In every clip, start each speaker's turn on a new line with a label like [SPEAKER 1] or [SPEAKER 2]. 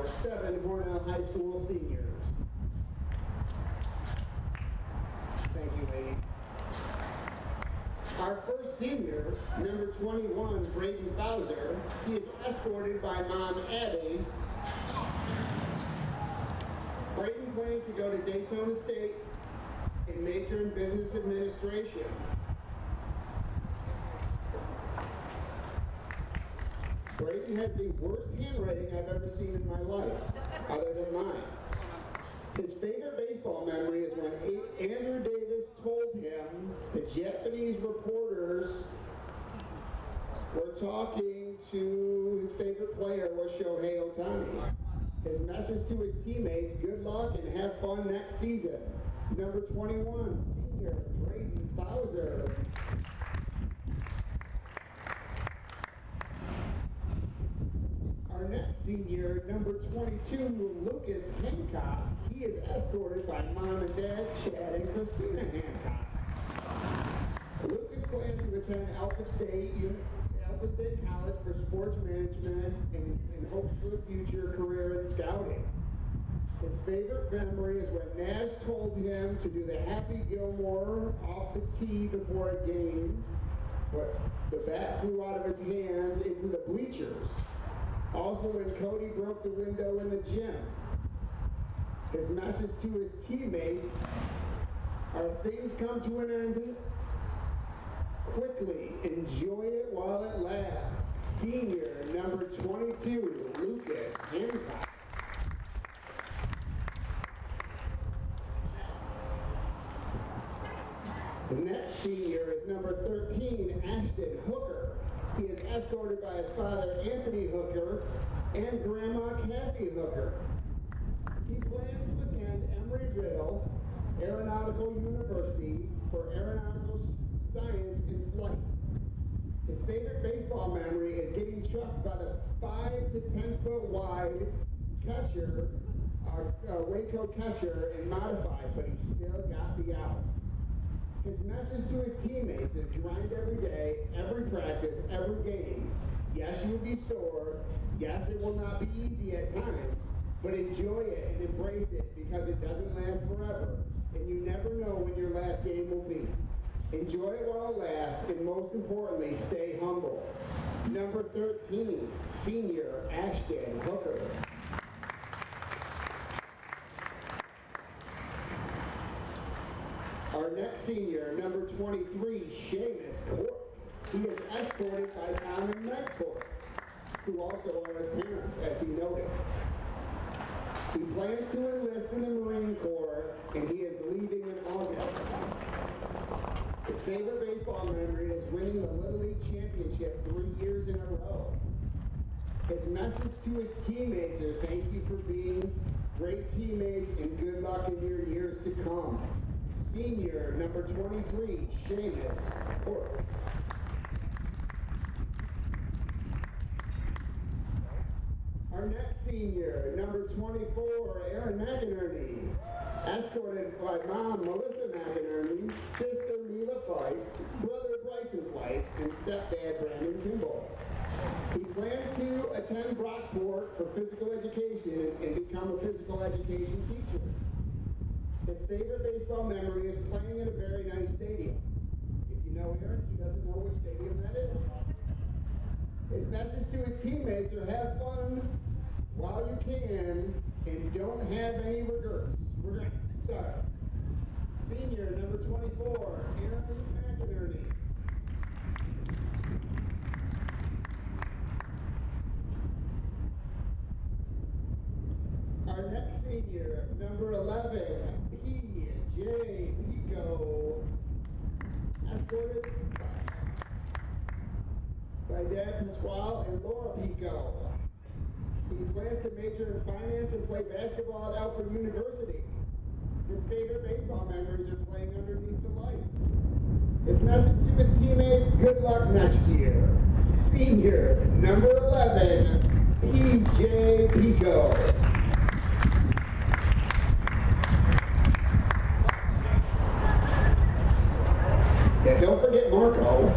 [SPEAKER 1] our 7 Hornell High School seniors. Thank you, ladies. Our first senior, number 21, Braden Bowser, he is escorted by Mom Abby. Braden plans to go to Daytona State and major in business administration. Braden has the worst handwriting I've ever seen in my life, other than mine. His favorite baseball memory is when Andrew Davis told him the Japanese reporters were talking to his favorite player was Shohei Ohtani. His message to his teammates, good luck and have fun next season. Number 21, senior Braden Bowser. Our next senior, number 22, Lucas Hancock. He is escorted by Mom and Dad, Chad and Christina Hancock. Lucas plans to attend Alfred State College for sports management and hopes for the future career in scouting. His favorite memory is when Nash told him to do the Happy Gilmore off the tee before a game, but the bat flew out of his hands into the bleachers. Also when Cody broke the window in the gym. His message to his teammates are things come to an end quickly. Enjoy it while it lasts. Senior number 22, Lucas Hancock. The next senior is number 13, Ashton Hooker. He is escorted by his father, Anthony Hooker, and Grandma Kathy Hooker. He plans to attend Embry-Riddle Aeronautical University for aeronautical science and flight. His favorite baseball memory is getting chucked by the 5 to 10 foot wide catcher, Waco catcher, and modified, but he still got the out. His message to his teammates is grind every day, every practice, every game. Yes, you'll be sore. Yes, it will not be easy at times, but enjoy it and embrace it because it doesn't last forever, and you never know when your last game will be. Enjoy it while it lasts, and most importantly, stay humble. Number 13, senior Ashton Hooker. Our next senior, number 23, Seamus Cork. He is escorted by Tom and Meg Cork, who also are his parents, as he noted. He plans to enlist in the Marine Corps, and he is leaving in August. His favorite baseball memory is winning the Little League Championship 3 years in a row. His message to his teammates is thank you for being great teammates and good luck in your years to come. Senior, number 23, Seamus Cork. Our next senior, number 24, Aaron McInerney, escorted by Mom Melissa McInerney, sister Mila Fights, brother Bryson Fights, and stepdad Brandon Kimball. He plans to attend Brockport for physical education and become a physical education teacher. His favorite baseball memory is playing in a very nice stadium. If you know Aaron, he doesn't know which stadium that is. His message to his teammates are have fun while you can and don't have any regrets. Sorry. Senior, number 24, Aaron McInerney. Our next senior, number 11, P.J. Pico, escorted by Dad Pasquale and Laura Pico. He plans to major in finance and play basketball at Alfred University. His favorite baseball memories are playing underneath the lights. His message to his teammates, good luck next year. Senior, number 11, P.J. Pico. Yeah, don't forget Marco.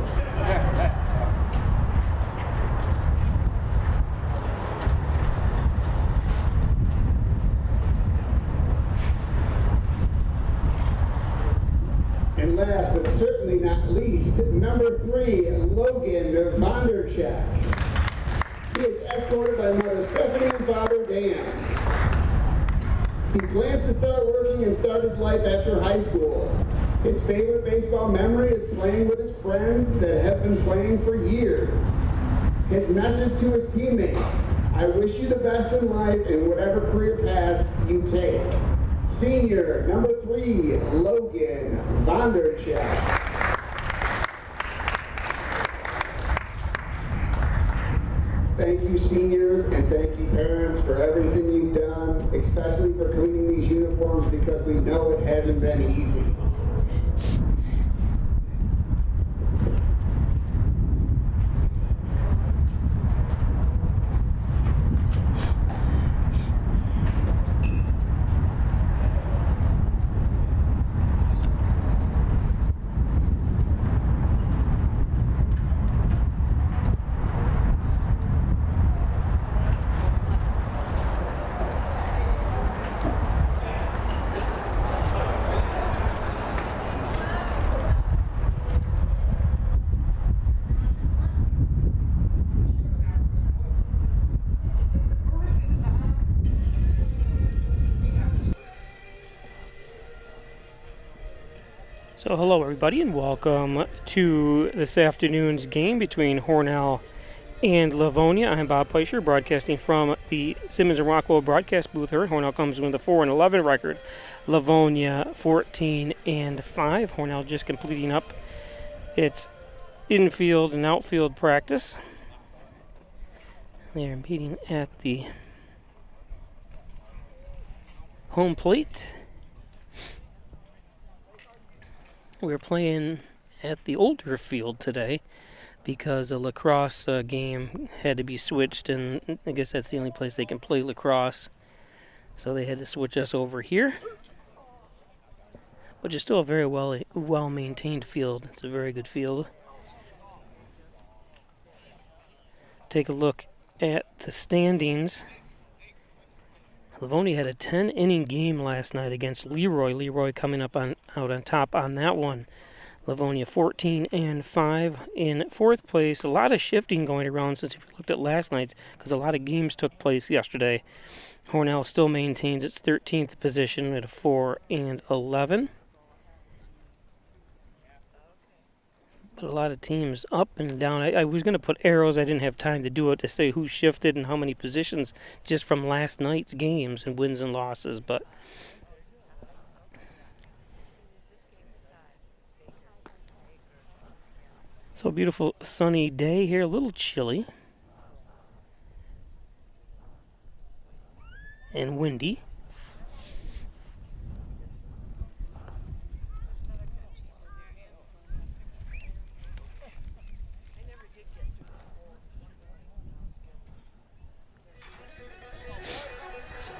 [SPEAKER 1] last but certainly not least, number 3, Logan Vonderchek. He is escorted by Mother Stephanie and Father Dan. He plans to start working and start his life after high school. His favorite baseball memory is playing with his friends that have been playing for years. His message to his teammates: I wish you the best in life in whatever career path you take. Senior, number 3, Logan Vonderchek. Thank you, seniors, and thank you, parents, for everything you've done, especially for cleaning these uniforms, because we know it hasn't been easy.
[SPEAKER 2] So hello everybody and welcome to this afternoon's game between Hornell and Livonia. I'm Bob Peischer, broadcasting from the Simmons and Rockwell broadcast booth here. Hornell comes with a 4-11 record. Livonia 14-5. Hornell just completing up its infield and outfield practice. They are meeting at the home plate. We're playing at the older field today because a lacrosse game had to be switched, and I guess that's the only place they can play lacrosse. So they had to switch us over here. Which is still a very well-maintained field. It's a very good field. Take a look at the standings. Livonia had a 10-inning game last night against Leroy. Leroy coming up out on top on that one. Livonia 14-5 in fourth place. A lot of shifting going around since if you looked at last night's, because a lot of games took place yesterday. Hornell still maintains its 13th position at a 4-11. But a lot of teams up and down. I was going to put arrows. I didn't have time to do it to say who shifted and how many positions just from last night's games and wins and losses. But so a beautiful sunny day here. A little chilly and windy.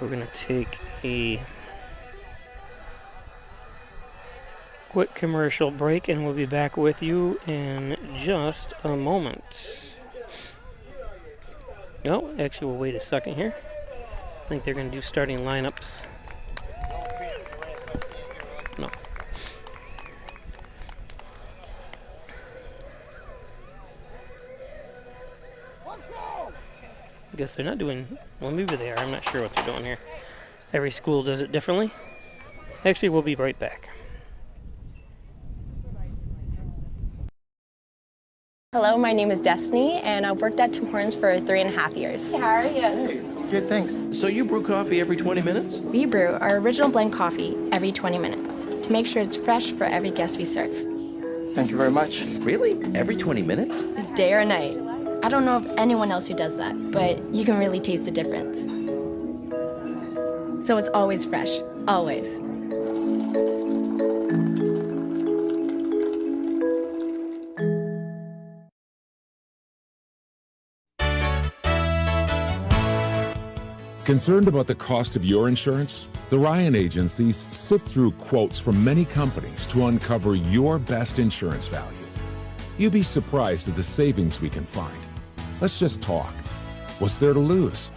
[SPEAKER 2] We're going to take a quick commercial break, and we'll be back with you in just a moment. No, actually, we'll wait a second here. I think they're going to do starting lineups. No. I guess they're not doing, well, maybe they are. I'm not sure what they're doing here. Every school does it differently. Actually, we'll be right back.
[SPEAKER 3] Hello, my name is Destiny, and I've worked at Tim Hortons for 3.5 years. How are you?
[SPEAKER 4] Hey, good, thanks.
[SPEAKER 5] So you brew coffee every 20 minutes?
[SPEAKER 3] We brew our original blend coffee every 20 minutes to make sure it's fresh for every guest we serve.
[SPEAKER 4] Thank you very much.
[SPEAKER 5] Really? Every 20 minutes?
[SPEAKER 3] Day or night. I don't know of anyone else who does that, but you can really taste the difference. So it's always fresh, always.
[SPEAKER 6] Concerned about the cost of your insurance? The Ryan agencies sift through quotes from many companies to uncover your best insurance value. You'd be surprised at the savings we can find. Let's just talk. What's there to lose?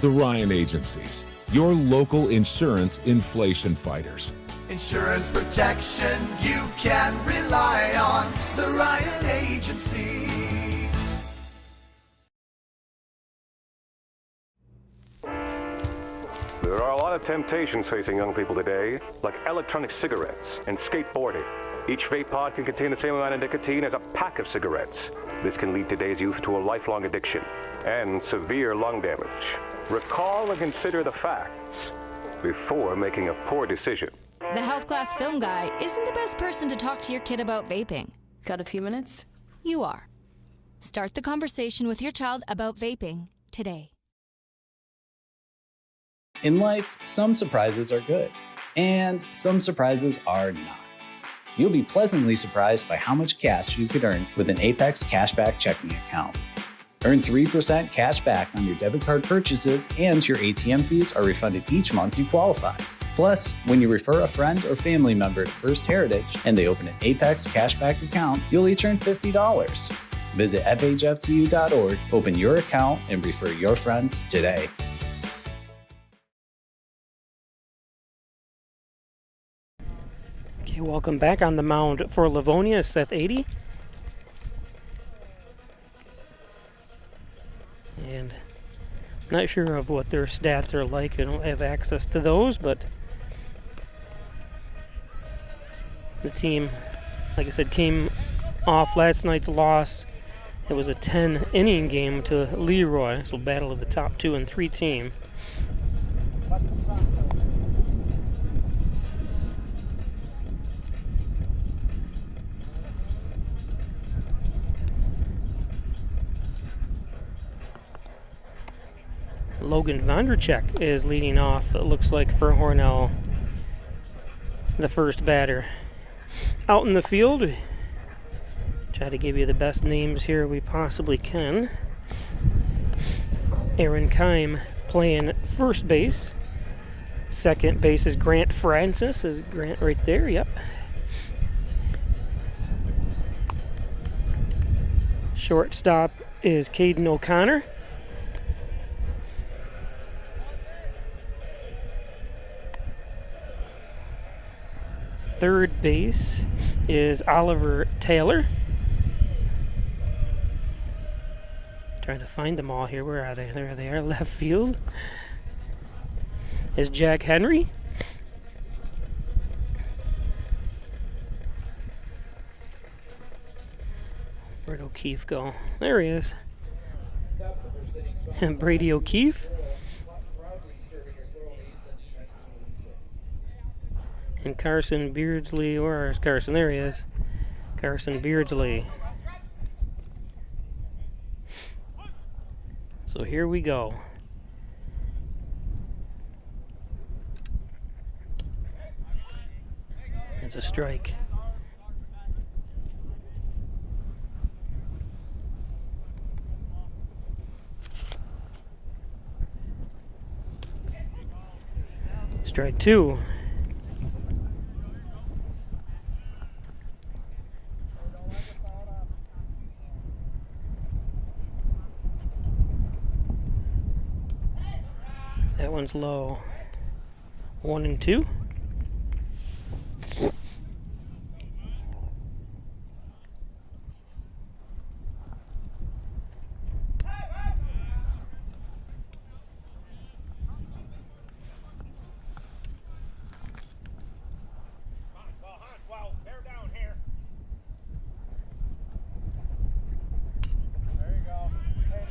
[SPEAKER 6] The Ryan agencies, your local insurance inflation fighters.
[SPEAKER 7] Insurance protection you can rely on. The Ryan Agency.
[SPEAKER 8] There are a lot of temptations facing young people today, like electronic cigarettes and skateboarding. Each vape pod can contain the same amount of nicotine as a pack of cigarettes. This can lead today's youth to a lifelong addiction and severe lung damage. Recall and consider the facts before making a poor decision.
[SPEAKER 9] The health class film guy isn't the best person to talk to your kid about vaping.
[SPEAKER 10] Got a few minutes?
[SPEAKER 9] You are. Start the conversation with your child about vaping today.
[SPEAKER 11] In life, some surprises are good, and some surprises are not. You'll be pleasantly surprised by how much cash you could earn with an Apex Cashback checking account. Earn 3% cash back on your debit card purchases, and your ATM fees are refunded each month you qualify. Plus, when you refer a friend or family member to First Heritage and they open an Apex Cashback account, you'll each earn $50. Visit fhfcu.org, open your account, and refer your friends today.
[SPEAKER 2] Okay, welcome back. On the mound for Livonia, Seth 80. And I'm not sure of what their stats are like. I don't have access to those, but the team, like I said, came off last night's loss. It was a 10-inning game to Leroy, so battle of the top 2 and 3 team. Logan Vondrachek is leading off, it looks like, for Hornell, the first batter. Out in the field, try to give you the best names here we possibly can. Aaron Kime playing first base. Second base is Grant Francis. Is Grant right there? Yep. Shortstop is Caden O'Connor. Third base is Oliver Taylor. Trying to find them all here. Where are they? There they are. Left field is Jack Henry. Where'd O'Keefe go? There he is. And Brady O'Keefe. And Carson Beardsley, where is Carson? There he is. Carson Beardsley. So here we go. It's a strike. Strike 2. That one's low. 1 and 2.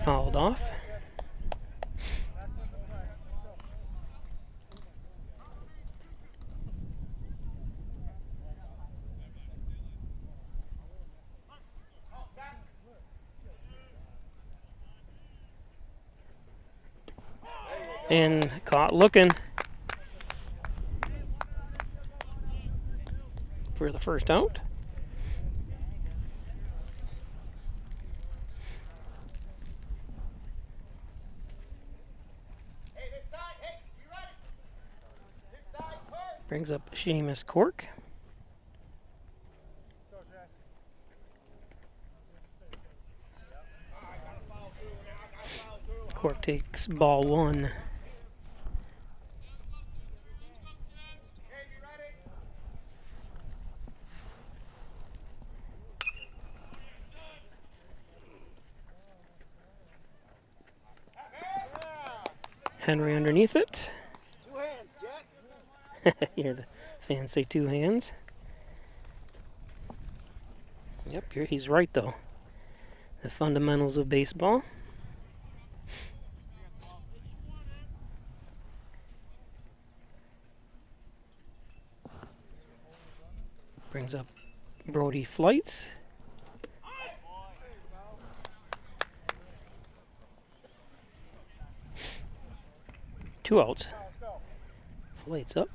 [SPEAKER 2] Fouled off. And caught looking for the first out. Brings up Seamus Cork. Cork takes ball 1. Henry underneath it.
[SPEAKER 10] 2 hands, Jack.
[SPEAKER 2] Hear the fans say 2 hands. Yep, he's right though. The fundamentals of baseball. Brings up Brody Flights. Two outs. Flights up.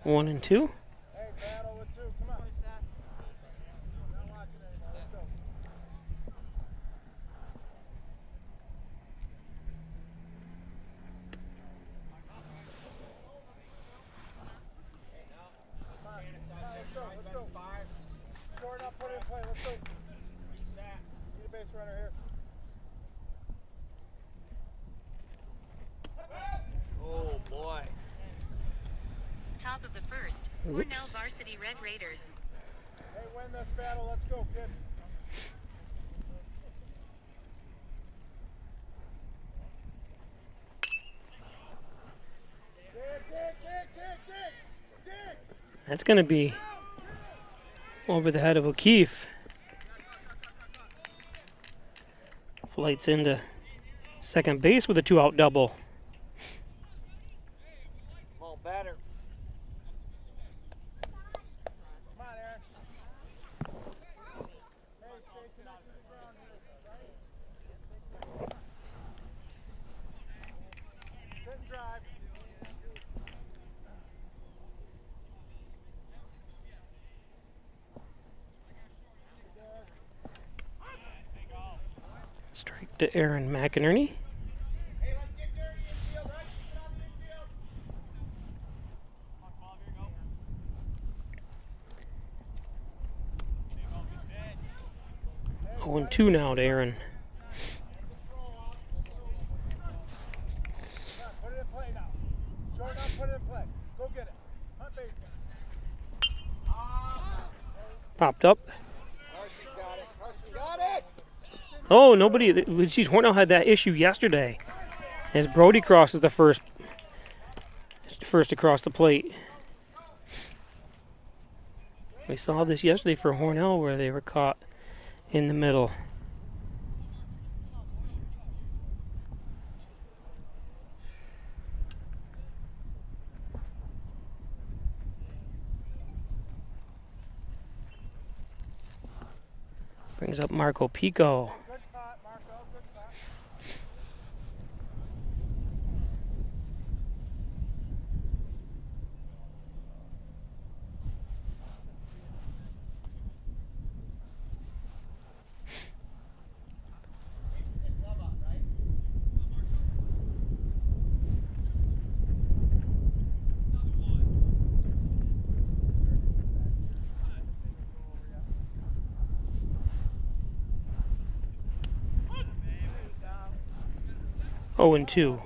[SPEAKER 2] One and two.
[SPEAKER 10] Hey, battle with 2. Come on. Not watching anymore. Let's go. Come on, let's go. Let's go. Short up, put it in play. Let's go. Need a base runner here.
[SPEAKER 12] Oh, boy.
[SPEAKER 9] Top of the first, Hornell Varsity Red Raiders.
[SPEAKER 10] Hey, win this battle. Let's go, kid. Dig.
[SPEAKER 2] That's going to be over the head of O'Keefe. Flights into second base with a 2-out double.
[SPEAKER 10] Ball batter. Come on, Aaron. Hey, stay connected to the ground here, right? Sit and drive.
[SPEAKER 2] Strike to Aaron McInerney.
[SPEAKER 10] Hey, let's get dirty infield, right? Get on the infield.
[SPEAKER 2] 0-2 now to Aaron.
[SPEAKER 10] Put it in play now. Short up, put it in play. Go get it. Hunt baseman.
[SPEAKER 2] Popped up.
[SPEAKER 10] Carson's got it. Carson got it.
[SPEAKER 2] Oh, nobody. Geez, Hornell had that issue yesterday. As Brody crosses the first across the plate. We saw this yesterday for Hornell where they were caught in the middle. Brings up Marco Pico.
[SPEAKER 10] Good spot, Marco. Good spot.
[SPEAKER 2] 0-2.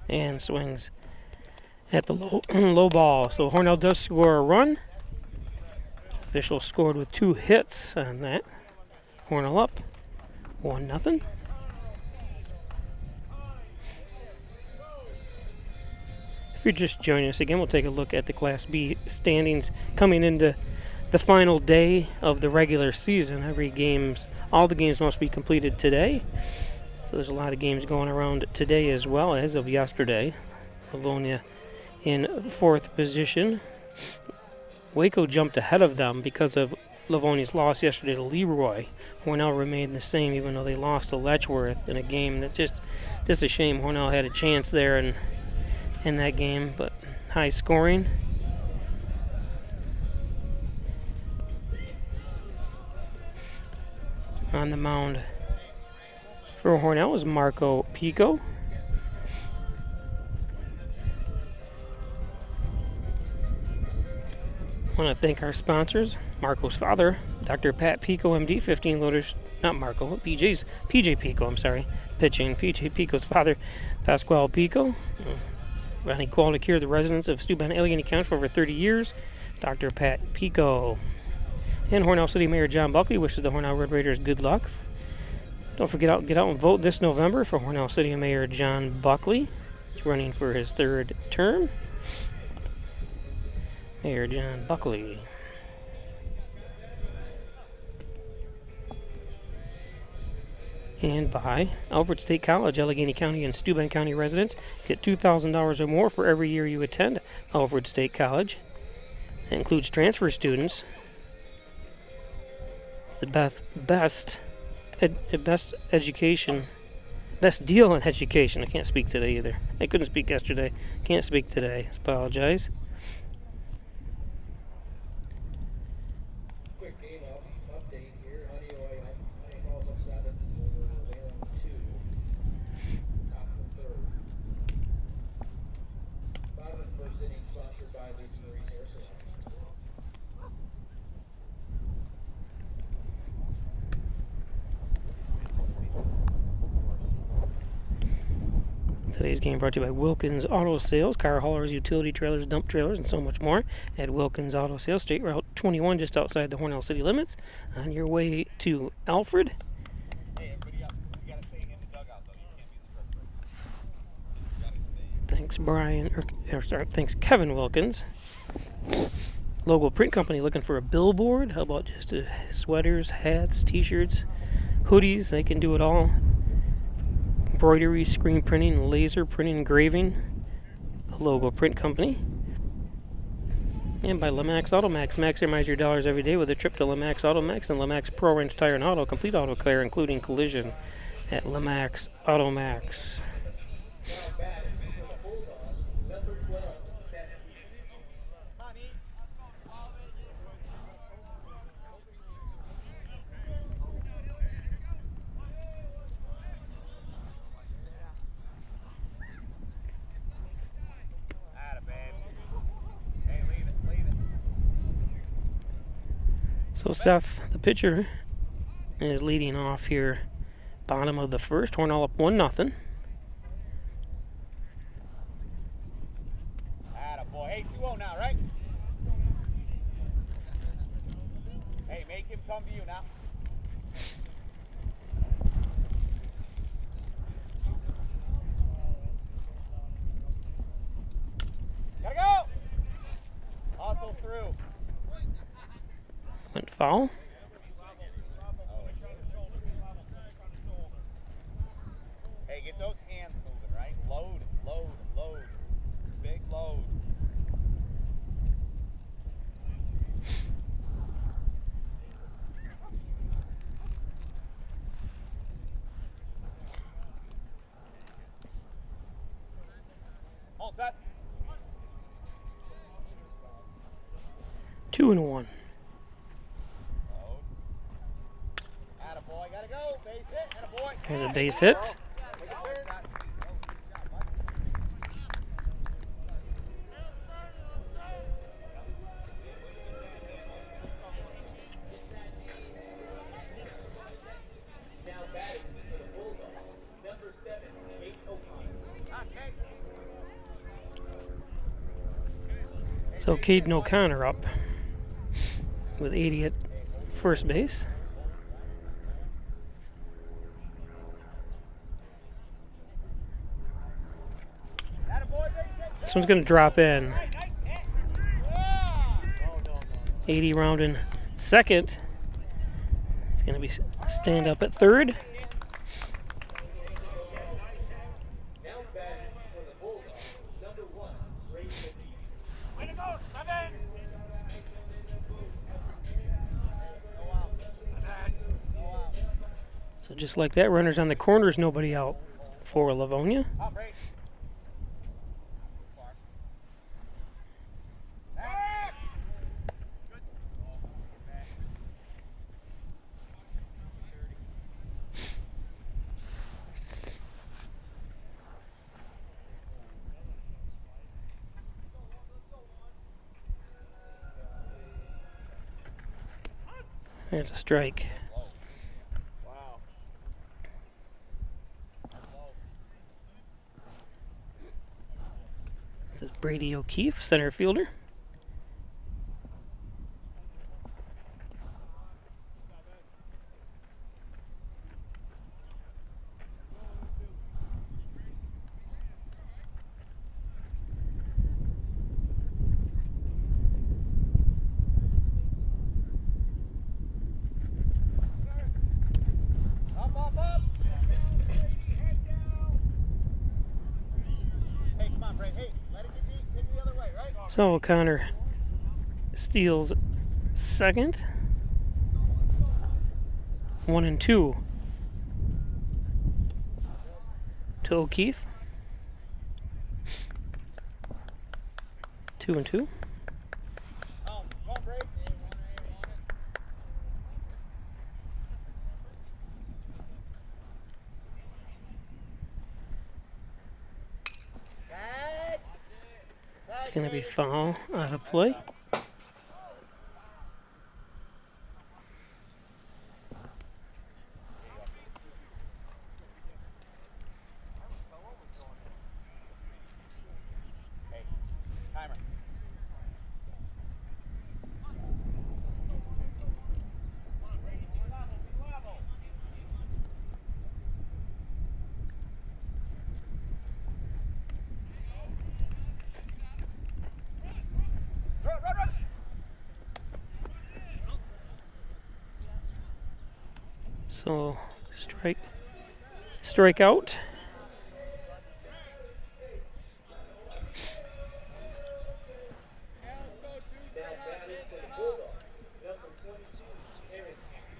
[SPEAKER 2] And swings at the low ball. So Hornell does score a run. Official scored with 2 hits on that. Hornell up 1-0. If you're just joining us again, we'll take a look at the Class B standings coming into the final day of the regular season. All the games must be completed today. So there's a lot of games going around today as well as of yesterday. Livonia in 4th position. Waco jumped ahead of them because of Livonia's loss yesterday to Leroy. Hornell remained the same even though they lost to Letchworth in a game that just a shame. Hornell had a chance there in that game, but high scoring. On the mound, For Hornell is Marco Pico. I want to thank our sponsors, Marco's father, Dr. Pat Pico, MD, 15 loaders, not Marco, PJ Pico, I'm sorry, pitching, PJ Pico's father, Pasquale Pico, running quality care of the residents of Steuben, Allegheny County for over 30 years, Dr. Pat Pico. And Hornell City Mayor John Buckley wishes the Hornell Red Raiders good luck. Don't forget, get out and vote this November for Hornell City Mayor John Buckley. He's running for his 3rd term. Mayor John Buckley. And by Alfred State College, Allegheny County and Steuben County residents get $2,000 or more for every year you attend Alfred State College. That includes transfer students. It's the best education, best deal in education. I can't speak today either. I couldn't speak yesterday. Can't speak today. Apologize. Today's game brought to you by Wilkins Auto Sales, car haulers, utility trailers, dump trailers, and so much more at Wilkins Auto Sales, State Route 21, just outside the Hornell city limits, on your way to Alfred. Thanks, thanks, Kevin Wilkins. Logo Print Company looking for a billboard. How about just sweaters, hats, t-shirts, hoodies? They can do it all. Embroidery, screen printing, laser printing, engraving. The Logo Print Company. And by Lemax Automax. Maximize your dollars every day with a trip to Lemax Automax and Lemax Pro Range Tire and Auto. Complete auto care, including collision, at Lemax Automax. So Seth, the pitcher, is leading off here, bottom of the first. Hornell up 1-0.
[SPEAKER 10] Attaboy. Hey, 2-0 now, right? Hey, make him come to you now. Gotta go! Hustle through.
[SPEAKER 2] Went foul.
[SPEAKER 10] Hey, get those hands moving, right? Load, load, load. Big load. Hold that.
[SPEAKER 2] 2-1. There's a base hit. So Caden O'Connor up with 80 at first base. This one's going to drop in. 80 rounding second. He's going to be stand up at third. So just like that, runners on the corners, nobody out for Livonia. There's a strike. This is Brady O'Keefe, center fielder. So O'Connor steals second. 1-2 to O'Keefe. 2-2. It's going to be foul out of play. So strike out.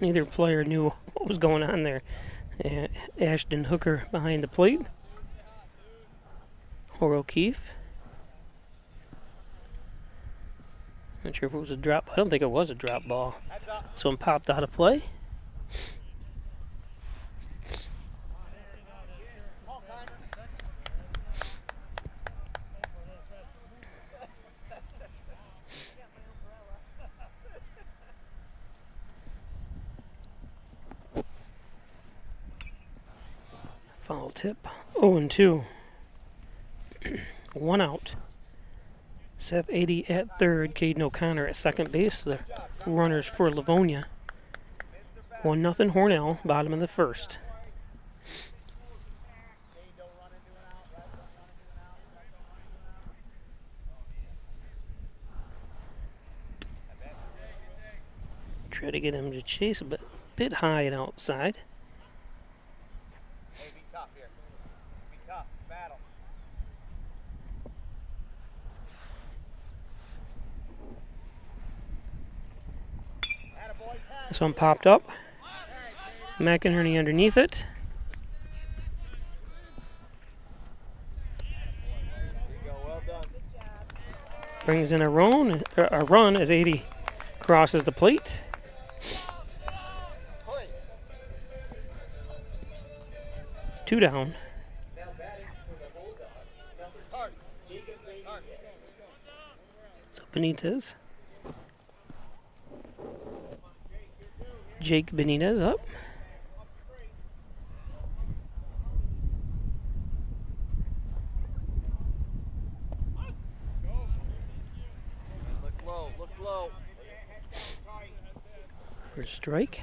[SPEAKER 2] Neither player knew what was going on there. Ashton Hooker behind the plate. Or O'Keefe. Not sure if it was a drop. I don't think it was a drop ball. So it popped out of play. Foul tip. 0-2. 1 out. Seth 80 at third. Caden O'Connor at second base. The runners for Livonia. 1-0 Hornell. Bottom of the first. Try to get him to chase a bit high and outside. This one popped up. McInerney underneath it. Brings in a run as 80 crosses the plate. Two down. So Benitez. Jake Benitez up.
[SPEAKER 12] Look low.
[SPEAKER 2] For strike.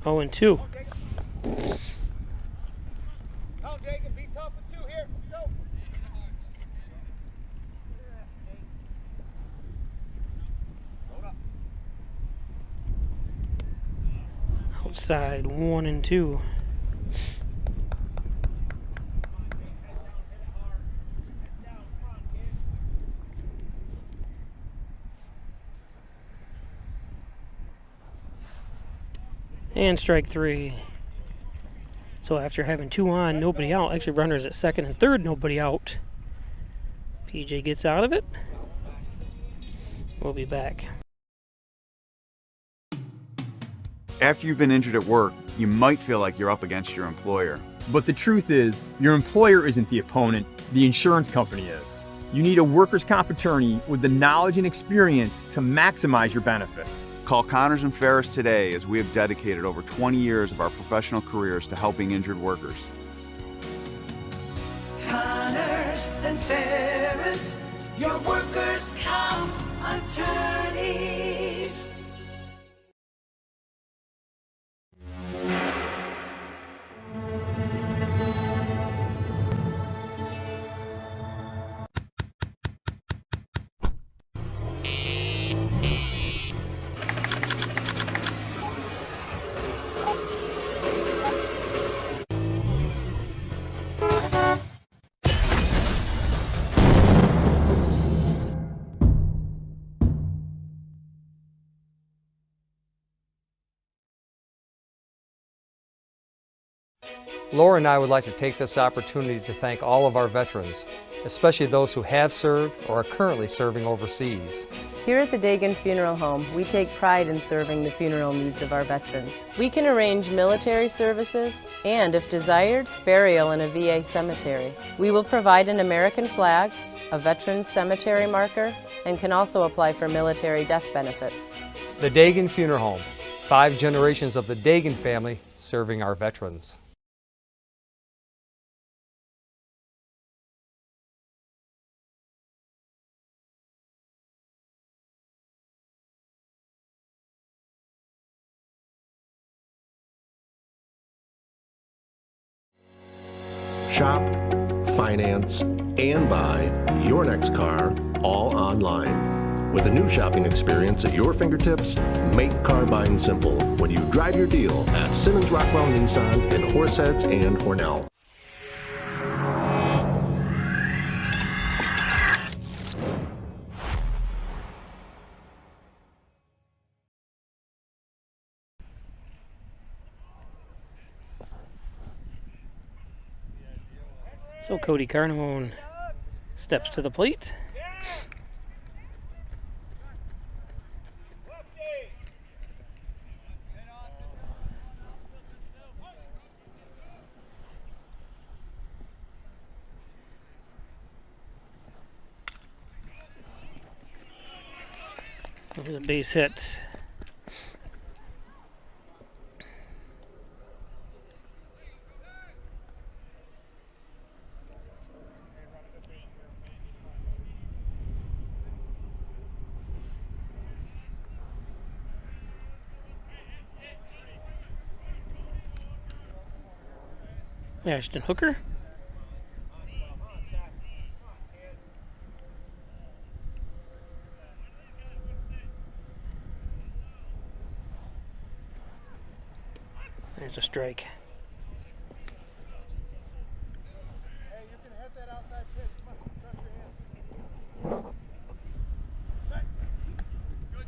[SPEAKER 2] Oh, and 2. Outside 1-2. And strike 3. So after having 2 on, nobody out, actually runners at second and third, nobody out. PJ gets out of it. We'll be back.
[SPEAKER 13] After you've been injured at work, you might feel like you're up against your employer. But the truth is, your employer isn't the opponent, the insurance company is. You need a workers' comp attorney with the knowledge and experience to maximize your benefits.
[SPEAKER 14] Call Connors and Ferris today, as we have dedicated over 20 years of our professional careers to helping injured workers.
[SPEAKER 7] Connors and Ferris, your workers' comp attorneys.
[SPEAKER 15] Laura and I would like to take this opportunity to thank all of our veterans, especially those who have served or are currently serving overseas.
[SPEAKER 16] Here at the Dagan Funeral Home, we take pride in serving the funeral needs of our veterans. We can arrange military services and, if desired, burial in a VA cemetery. We will provide an American flag, a veteran's cemetery marker, and can also apply for military death benefits.
[SPEAKER 15] The Dagan Funeral Home, 5 generations of the Dagan family serving our veterans.
[SPEAKER 17] Shop, finance, and buy your next car all online. With a new shopping experience at your fingertips, make car buying simple when you drive your deal at Simmons Rockwell Nissan in Horseheads and Hornell.
[SPEAKER 2] So Cody Carnamone steps to the plate. There's a base hit. Ashton Hooker. There's a strike.
[SPEAKER 10] Hey, you can hit that outside pitch. Come on, trust your hand. Set. Good.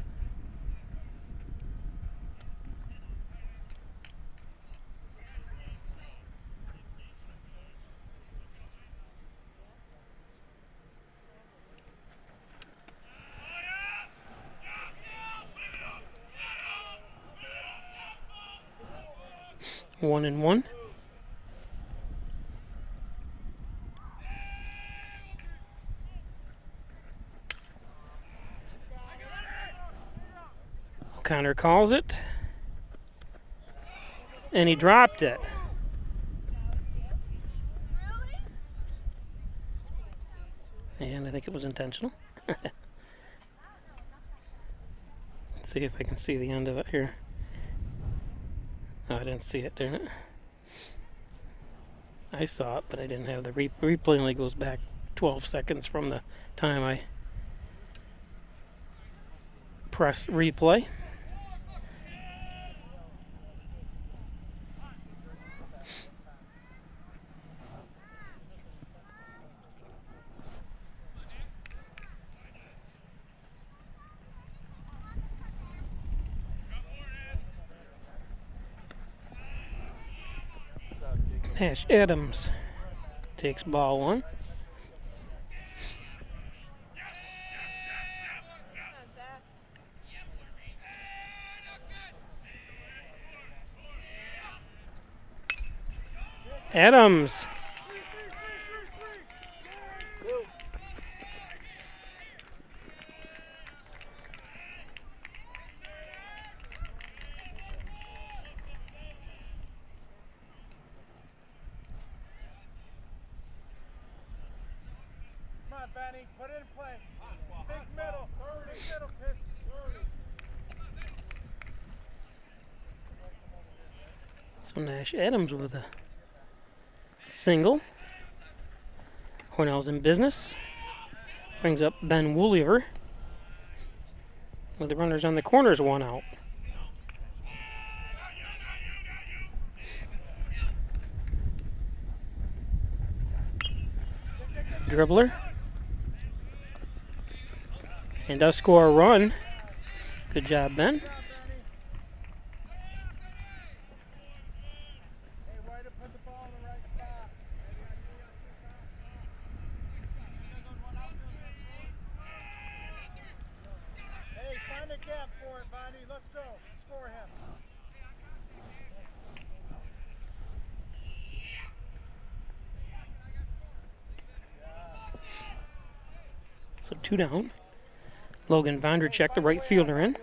[SPEAKER 2] One and one. O'Connor calls it. And he dropped it. And I think it was intentional. Let's see if I can see the end of it here. Oh, I didn't see it, didn't it? I saw it, but I didn't have the replay. Only goes back 12 seconds from the time I press replay. Nash Adams takes ball one. Adams.
[SPEAKER 10] Come on, Benny, put it in play. Big middle, kid.
[SPEAKER 2] So Nash Adams with a single. Hornell's in business. Brings up Ben Wooliver. With the runners on the corners, one out. Dribbler. And does score a run. Good job, Ben.
[SPEAKER 10] Hey, find a gap for it, Bonnie. Let's go. Score him.
[SPEAKER 2] So 2 down. Logan Vondercheck, the right fielder, in.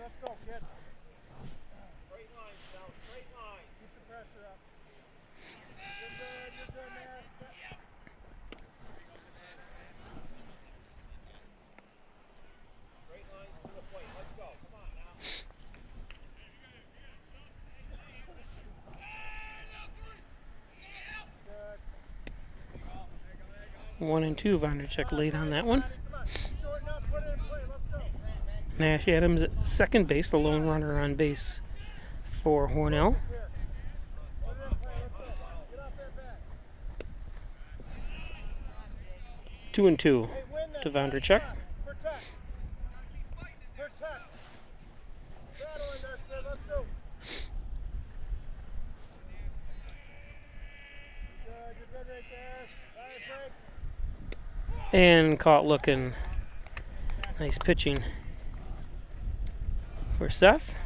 [SPEAKER 2] One and 2, Vondercheck late on that one. Nash Adams at second base, the lone runner on base for Hornell. Two and 2 to Vondercheck. And caught looking. Nice pitching for Seth.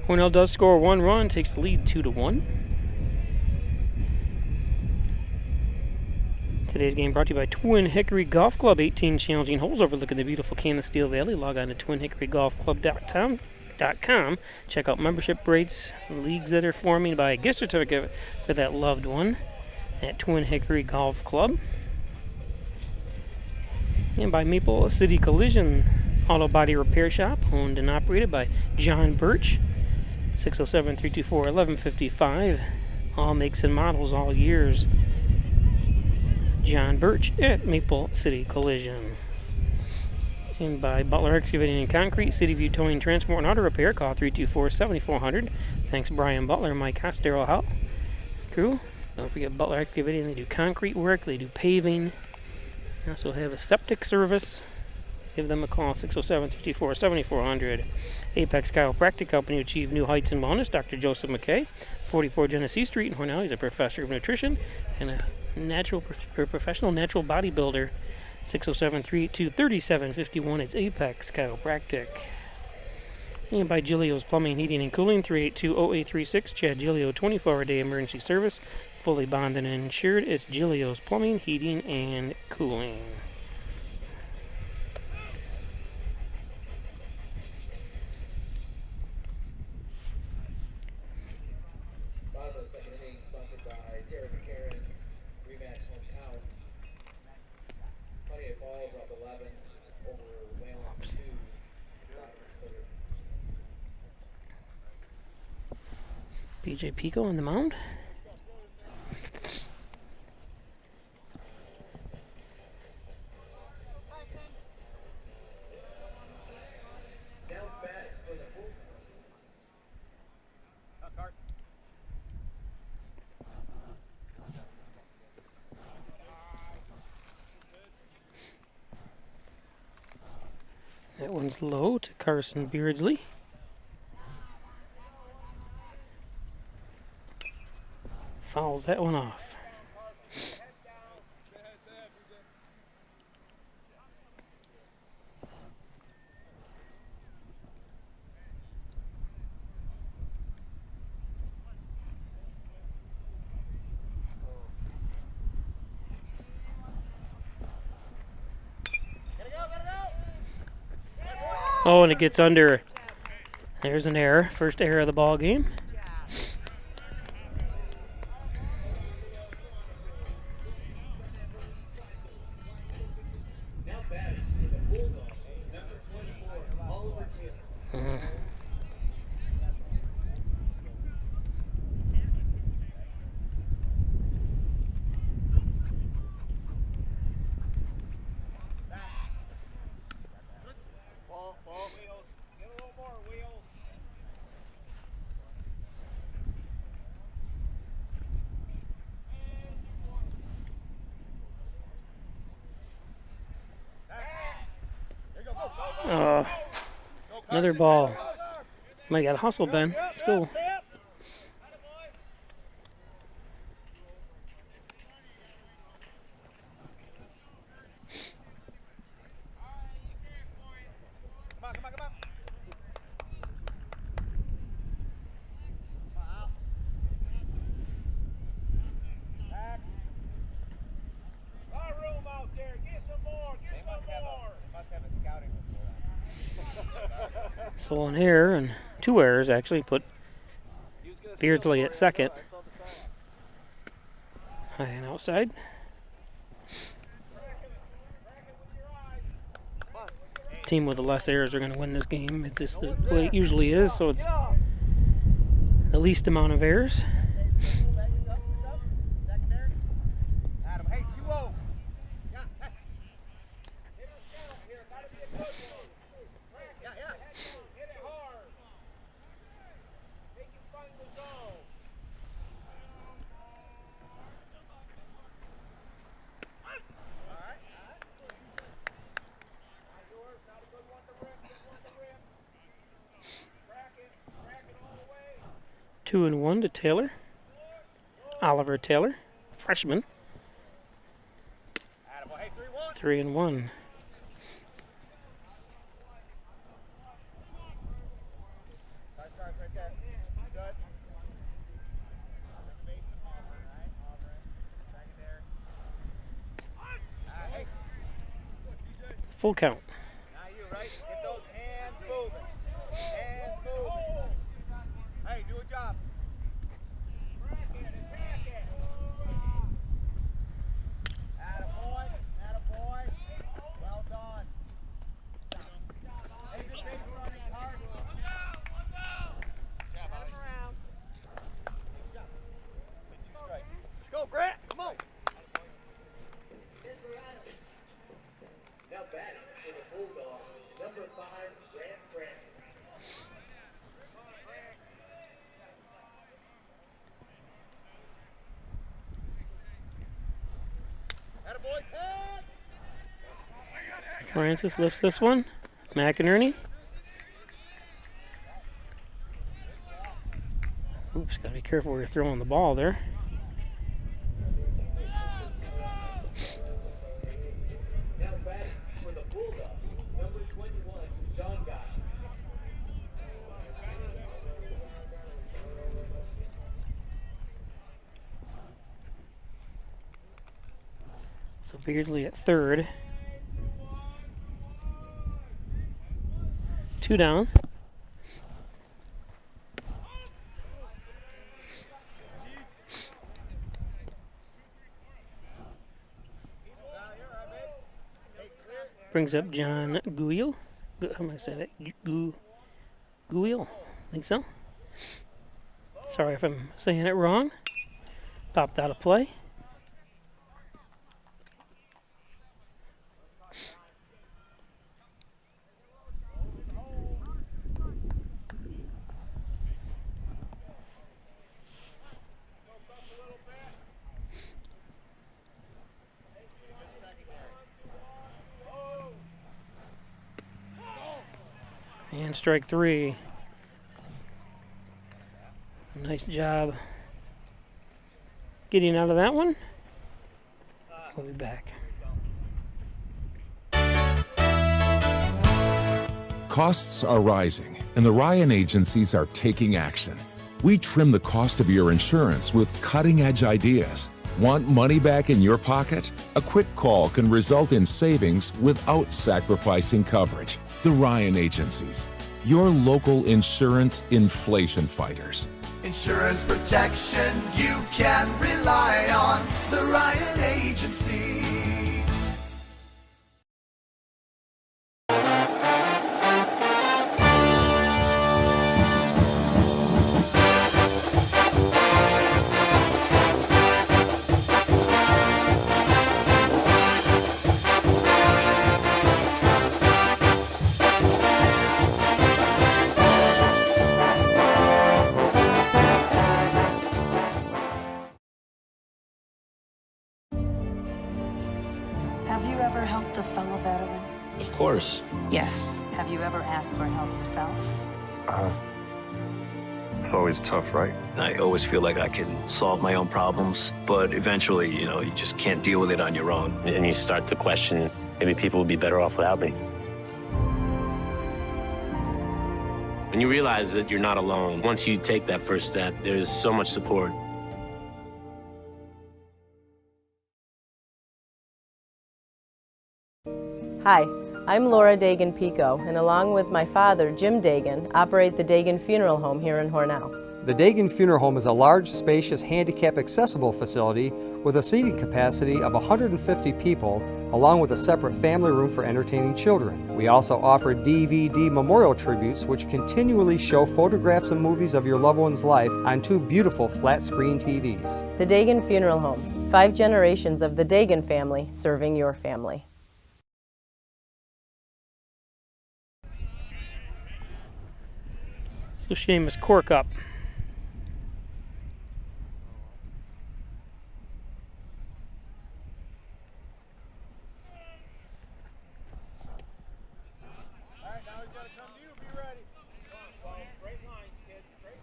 [SPEAKER 2] Hornell does score 1 run, takes the lead 2-1. Today's game brought to you by Twin Hickory Golf Club. 18 challenging holes overlooking the beautiful Canisteel Valley. Log on to twinhickorygolfclub.com. Check out membership rates, leagues that are forming, buy a gift certificate for that loved one at Twin Hickory Golf Club. And by Maple City Collision Auto Body Repair Shop, owned and operated by John Birch. 607-324-1155. All makes and models, all years. John Birch at Maple City Collision. And by Butler Excavating and Concrete, City View Towing, Transport, and Auto Repair. Call 324-7400. Thanks, Brian Butler, Mike Costero, help crew. Don't forget Butler Excavating. They do concrete work. They do paving. They also have a septic service. Give them a call, 607-324-7400. Apex Chiropractic Company, achieve new heights in wellness. Dr. Joseph McKay, 44 Genesee Street in Hornell. He's a professor of nutrition and a professional natural bodybuilder. 607-382-3751. It's Apex Chiropractic. And by Giglio's Plumbing, Heating, and Cooling, 382-0836. Chad Giglio, 24-hour-day emergency service. Fully bonded and insured. It's Giglio's Plumbing, Heating, and Cooling. BJ Pico on the mound. That one's low to Carson Beardsley. Fouls that one off. Oh, and it gets under. There's an error. First error of the ball game. Another ball. Might got a hustle, Ben. Let's go. So an error and 2 errors actually put Beardsley at second. High and outside. Team with the less errors are going to win this game. It's just the way it usually is, so it's the least amount of errors. Two and one to Taylor. Oliver Taylor, freshman. 3-1. Full count.
[SPEAKER 12] Go, Grant. Come on.
[SPEAKER 18] Now batting for the Bulldogs, number 5, Grant Francis.
[SPEAKER 2] Francis lifts this one. McInerney. Oops, gotta be careful where you're throwing the ball there.
[SPEAKER 18] Now batting for the Bulldogs, number 21, John Guy.
[SPEAKER 2] So Beardsley at third. 2 down. Brings up John Guile. How am I going to say that? Guile. Think so? Sorry if I'm saying it wrong. Popped out of play. And strike 3. Nice job getting out of that one. We'll be back.
[SPEAKER 6] Costs are rising, and the Ryan agencies are taking action. We trim the cost of your insurance with cutting-edge ideas. Want money back in your pocket? A quick call can result in savings without sacrificing coverage. The Ryan Agencies, your local insurance inflation fighters.
[SPEAKER 7] Insurance protection you can rely on. The Ryan Agency.
[SPEAKER 19] Have you ever helped a fellow veteran?
[SPEAKER 20] Of course.
[SPEAKER 19] Yes. Have you ever asked for help yourself?
[SPEAKER 20] It's always tough, right? I always feel like I can solve my own problems, but eventually, you just can't deal with it on your own.
[SPEAKER 21] And you start to question, maybe people would be better off without me. And you realize that you're not alone. Once you take that first step, there's so much support.
[SPEAKER 16] Hi, I'm Laura Dagan-Pico, and along with my father, Jim Dagan, operate the Dagan Funeral Home here in Hornell.
[SPEAKER 15] The Dagan Funeral Home is a large, spacious, handicap-accessible facility with a seating capacity of 150 people, along with a separate family room for entertaining children. We also offer DVD memorial tributes, which continually show photographs and movies of your loved one's life on 2 beautiful flat-screen TVs.
[SPEAKER 16] The Dagan Funeral Home, 5 generations of the Dagan family serving your family.
[SPEAKER 2] So Seamus, cork up.
[SPEAKER 10] Alright, now he's got to come to you. Be ready. Straight lines, kids. Straight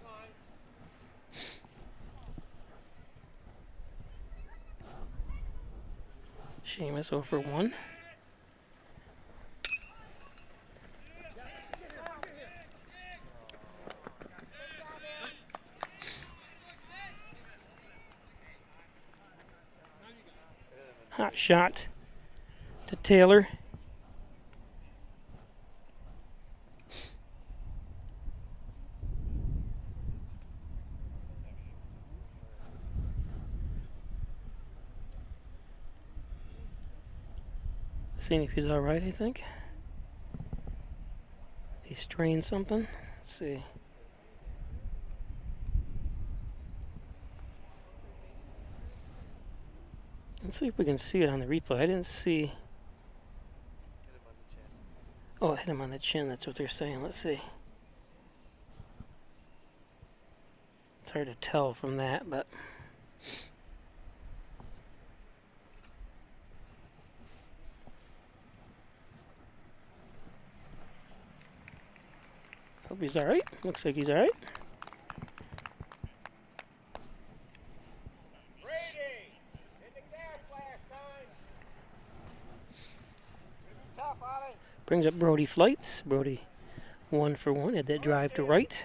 [SPEAKER 10] lines.
[SPEAKER 2] Seamus 0 for 1. Hot shot to Taylor. Seeing if he's all right, I think. He strained something. Let's see. Let's see if we can see it on the replay. I didn't see. Oh, hit him on the chin. That's what they're saying. Let's see. It's hard to tell from that, but. Hope he's all right. Looks like he's all right. Brings up Brody Flights. Brody 1 for 1. Had that drive to right.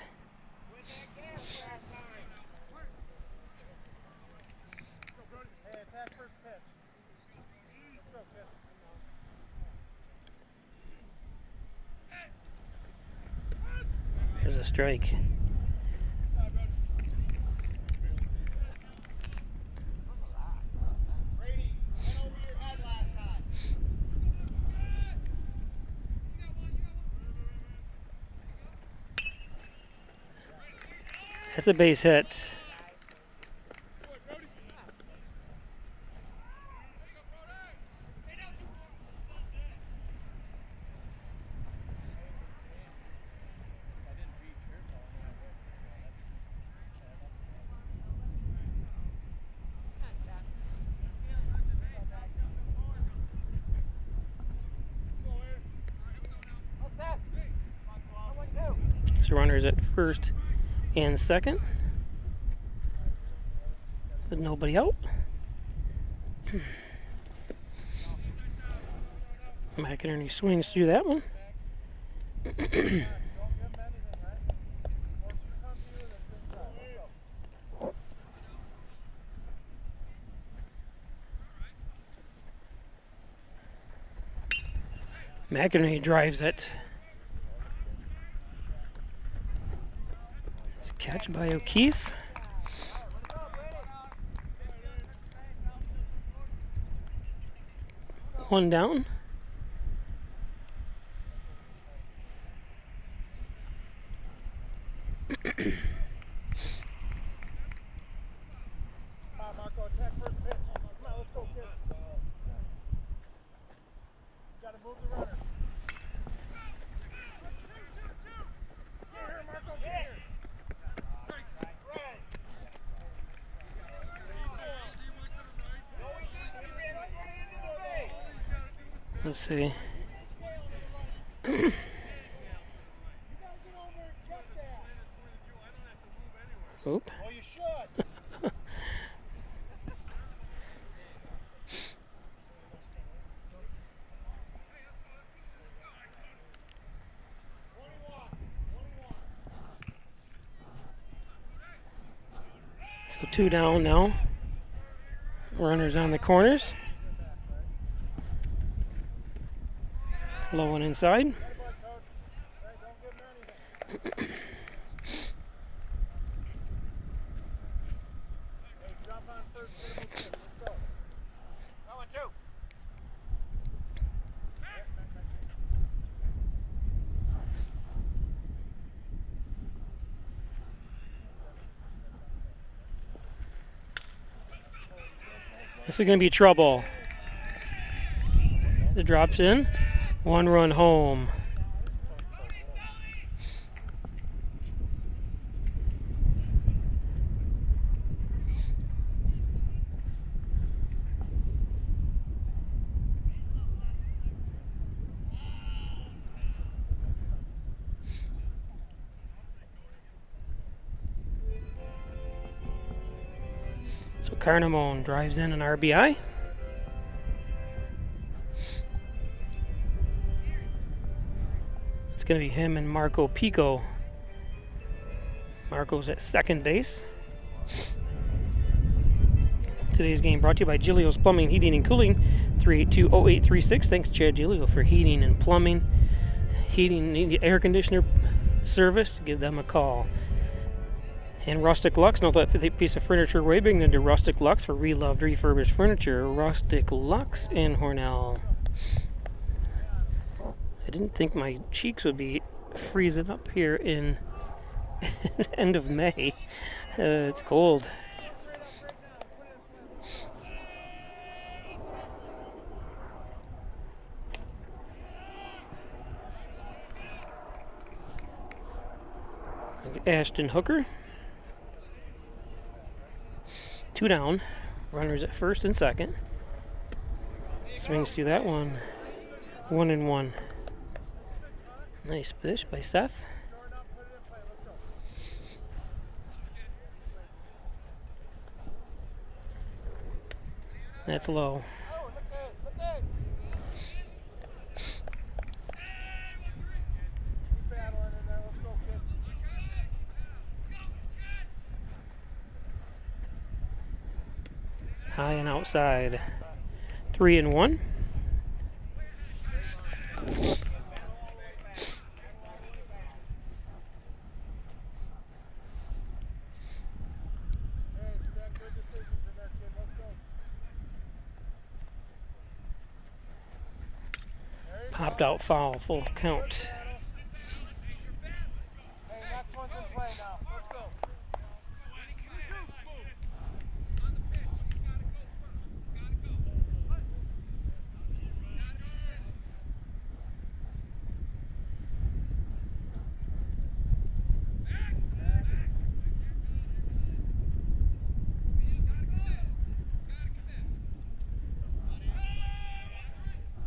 [SPEAKER 2] There's a strike. That's a base hit. So runners at first and second, with nobody out. McInerney swings through that one. McInerney drives it catch by O'Keefe. One down. Let's see. Oop. So 2 down now. Runners on the corners. It's low and inside. This is going to be trouble. It drops in. 1 run home. So Carnamone drives in an RBI. It's going to be him and Marco Pico. Marco's at second base. Today's game brought to you by Giglio's Plumbing, Heating, and Cooling. 382-0836. Thanks, Chad Giglio, for heating and plumbing. Heating, air conditioner service. Give them a call. And Rustic Lux, no that piece of furniture way big into Rustic Lux for reloved, refurbished furniture. Rustic Lux in Hornell. I didn't think my cheeks would be freezing up here in end of May. It's cold. Ashton Hooker. 2 down. Runners at first and second. Swings through that one. 1-1. Nice pitch by Seth. That's low. High and outside. 3-1. Popped out foul, full count.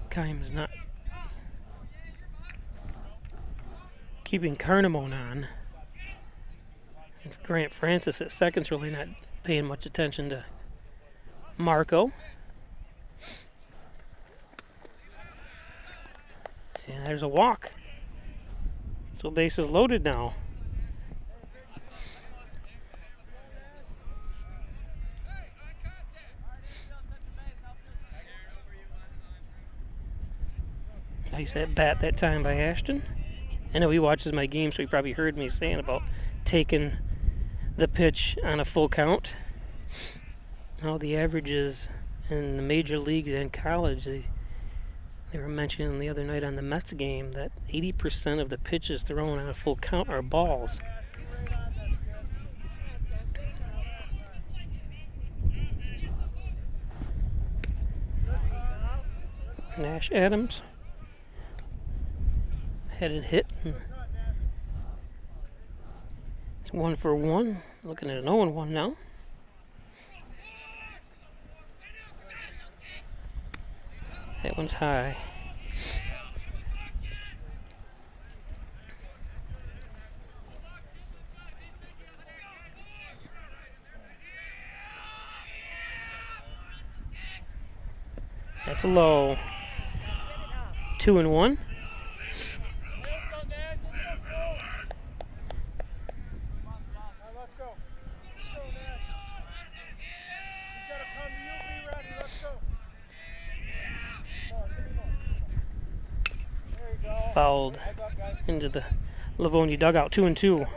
[SPEAKER 2] Kime's not keeping Carnamone on. And Grant Francis at second's really not paying much attention to Marco. And there's a walk. So base is loaded now. Nice at bat that time by Ashton. I know he watches my game, so he probably heard me saying about taking the pitch on a full count. Now the averages in the major leagues and college, they were mentioning the other night on the Mets game that 80% of the pitches thrown on a full count are balls. Nash Adams had it hit. It's 1 for 1. Looking at an 0-1 now. That one's high. That's a low. 2-1. Fouled into the Livonia dugout. 2-2.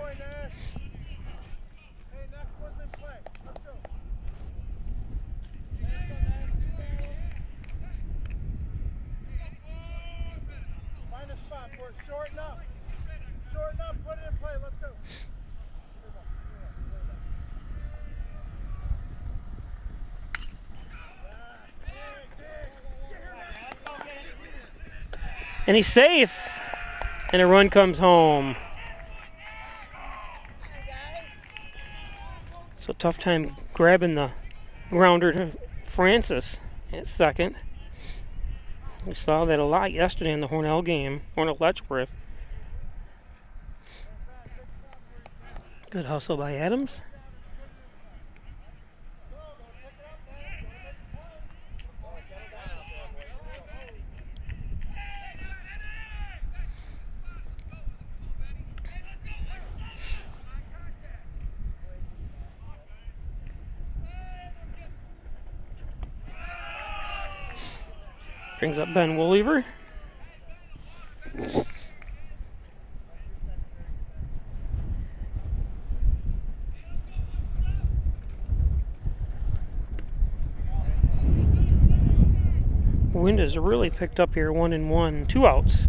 [SPEAKER 2] And he's safe. And a run comes home. So tough time grabbing the grounder to Francis at second. We saw that a lot yesterday in the Hornell game, Hornell Letchworth. Good hustle by Adams. Brings up Ben Woolliver. Wind has really picked up here. 1-1, 2 outs.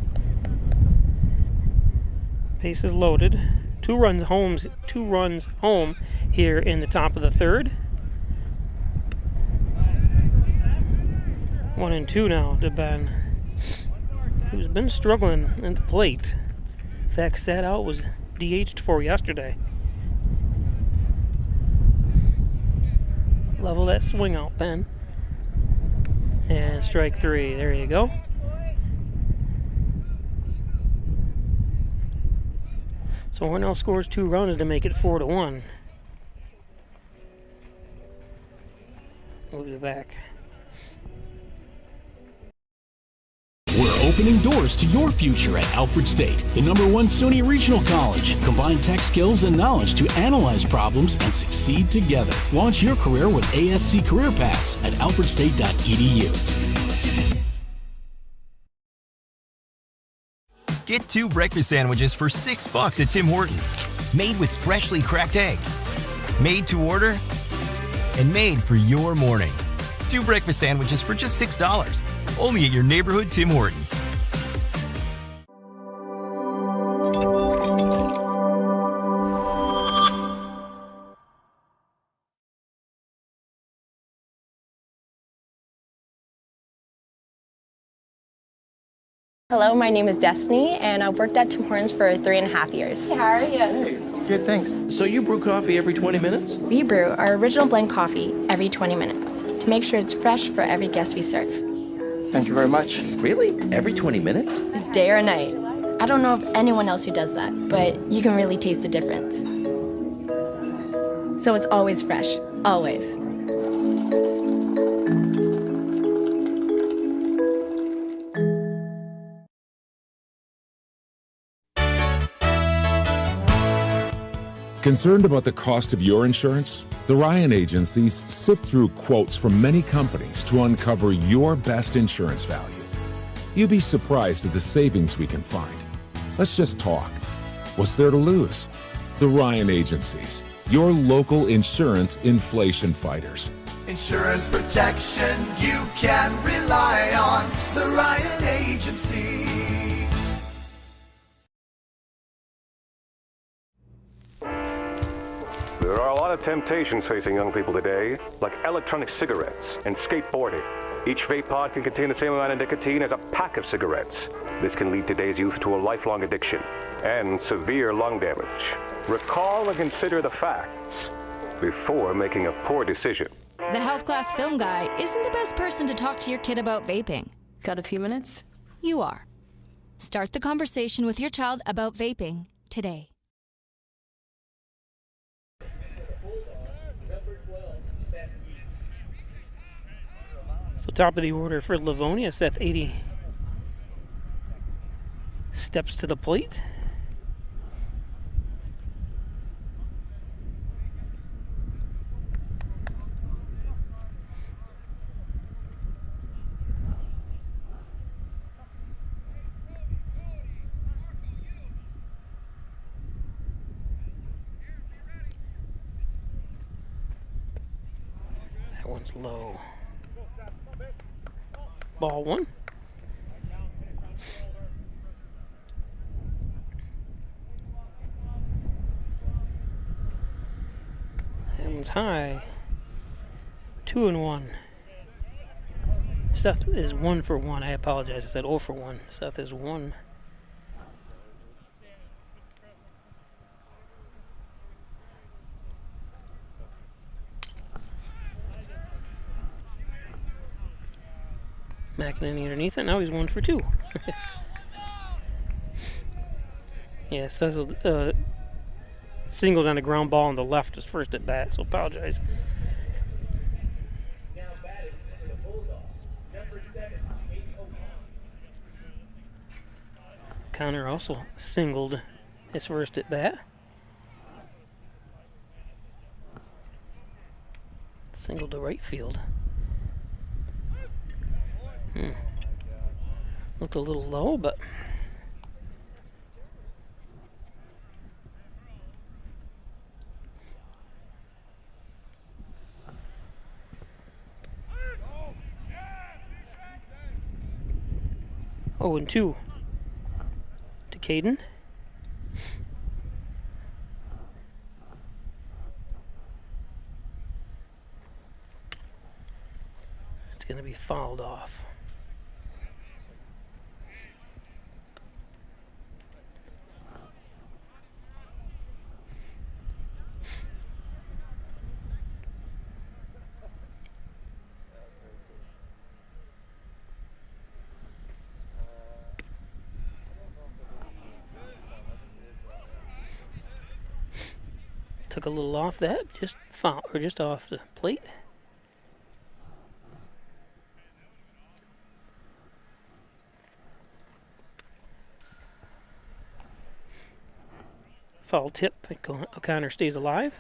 [SPEAKER 2] Bases loaded. 2 runs home here in the top of the third. 1-2 now to Ben, who's been struggling at the plate. In fact, sat out, was DH'd for yesterday. Level that swing out, Ben. And strike 3. There you go. So Hornell scores 2 runs to make it 4-1. We'll be back.
[SPEAKER 1] We're opening doors to your future at Alfred State, the #1 SUNY Regional College. Combine tech skills and knowledge to analyze problems and succeed together. Launch your career with ASC Career Paths at alfredstate.edu.
[SPEAKER 22] Get 2 breakfast sandwiches for $6 at Tim Hortons. Made with freshly cracked eggs. Made to order and made for your morning. 2 breakfast sandwiches for just $6. Only at your neighborhood Tim Hortons.
[SPEAKER 3] Hello, my name is Destiny, and I've worked at Tim Hortons for 3.5 years. How are you?
[SPEAKER 4] Hey, good, thanks.
[SPEAKER 5] So you brew coffee every 20 minutes?
[SPEAKER 3] We brew our original blend coffee every 20 minutes to make sure it's fresh for every guest we serve.
[SPEAKER 4] Thank you very much.
[SPEAKER 5] Really? Every 20 minutes?
[SPEAKER 3] Day or night. I don't know of anyone else who does that, but you can really taste the difference. So it's always fresh, always.
[SPEAKER 6] Concerned about the cost of your insurance? The Ryan agencies sift through quotes from many companies to uncover your best insurance value. You'd be surprised at the savings we can find. Let's just talk. What's there to lose? The Ryan agencies. your local insurance inflation fighters.
[SPEAKER 7] Insurance protection you can rely on. The Ryan Agency.
[SPEAKER 8] There are a lot of temptations facing young people today, like electronic cigarettes and skateboarding. Each vape pod can contain the same amount of nicotine as a pack of cigarettes. This can lead today's youth to a lifelong addiction and severe lung damage. Recall and consider the facts before making a poor decision.
[SPEAKER 9] The health class film guy isn't the best person to talk to your kid about vaping.
[SPEAKER 16] Got a few minutes?
[SPEAKER 9] You are. Start the conversation with your child about vaping today.
[SPEAKER 2] So top of the order for Livonia, Seth 80 steps to the plate. That one's low. Ball one. That one's high. 2-1. Seth is 1 for 1. I apologize. I said 0 for 1. Seth is 1. McEnany underneath it. Now he's 1 for 2. Yeah, Cecil singled on a ground ball on the left his first at bat, so apologize.
[SPEAKER 18] Now batting for the Bulldogs, number 7, Kate O'Connor.
[SPEAKER 2] Connor also singled his first at bat. Singled to right field. Looked a little low, but oh, and 2 to Caden. It's going to be fouled off. Took a little off that, just foul, or just off the plate. Foul tip. O'Connor stays alive.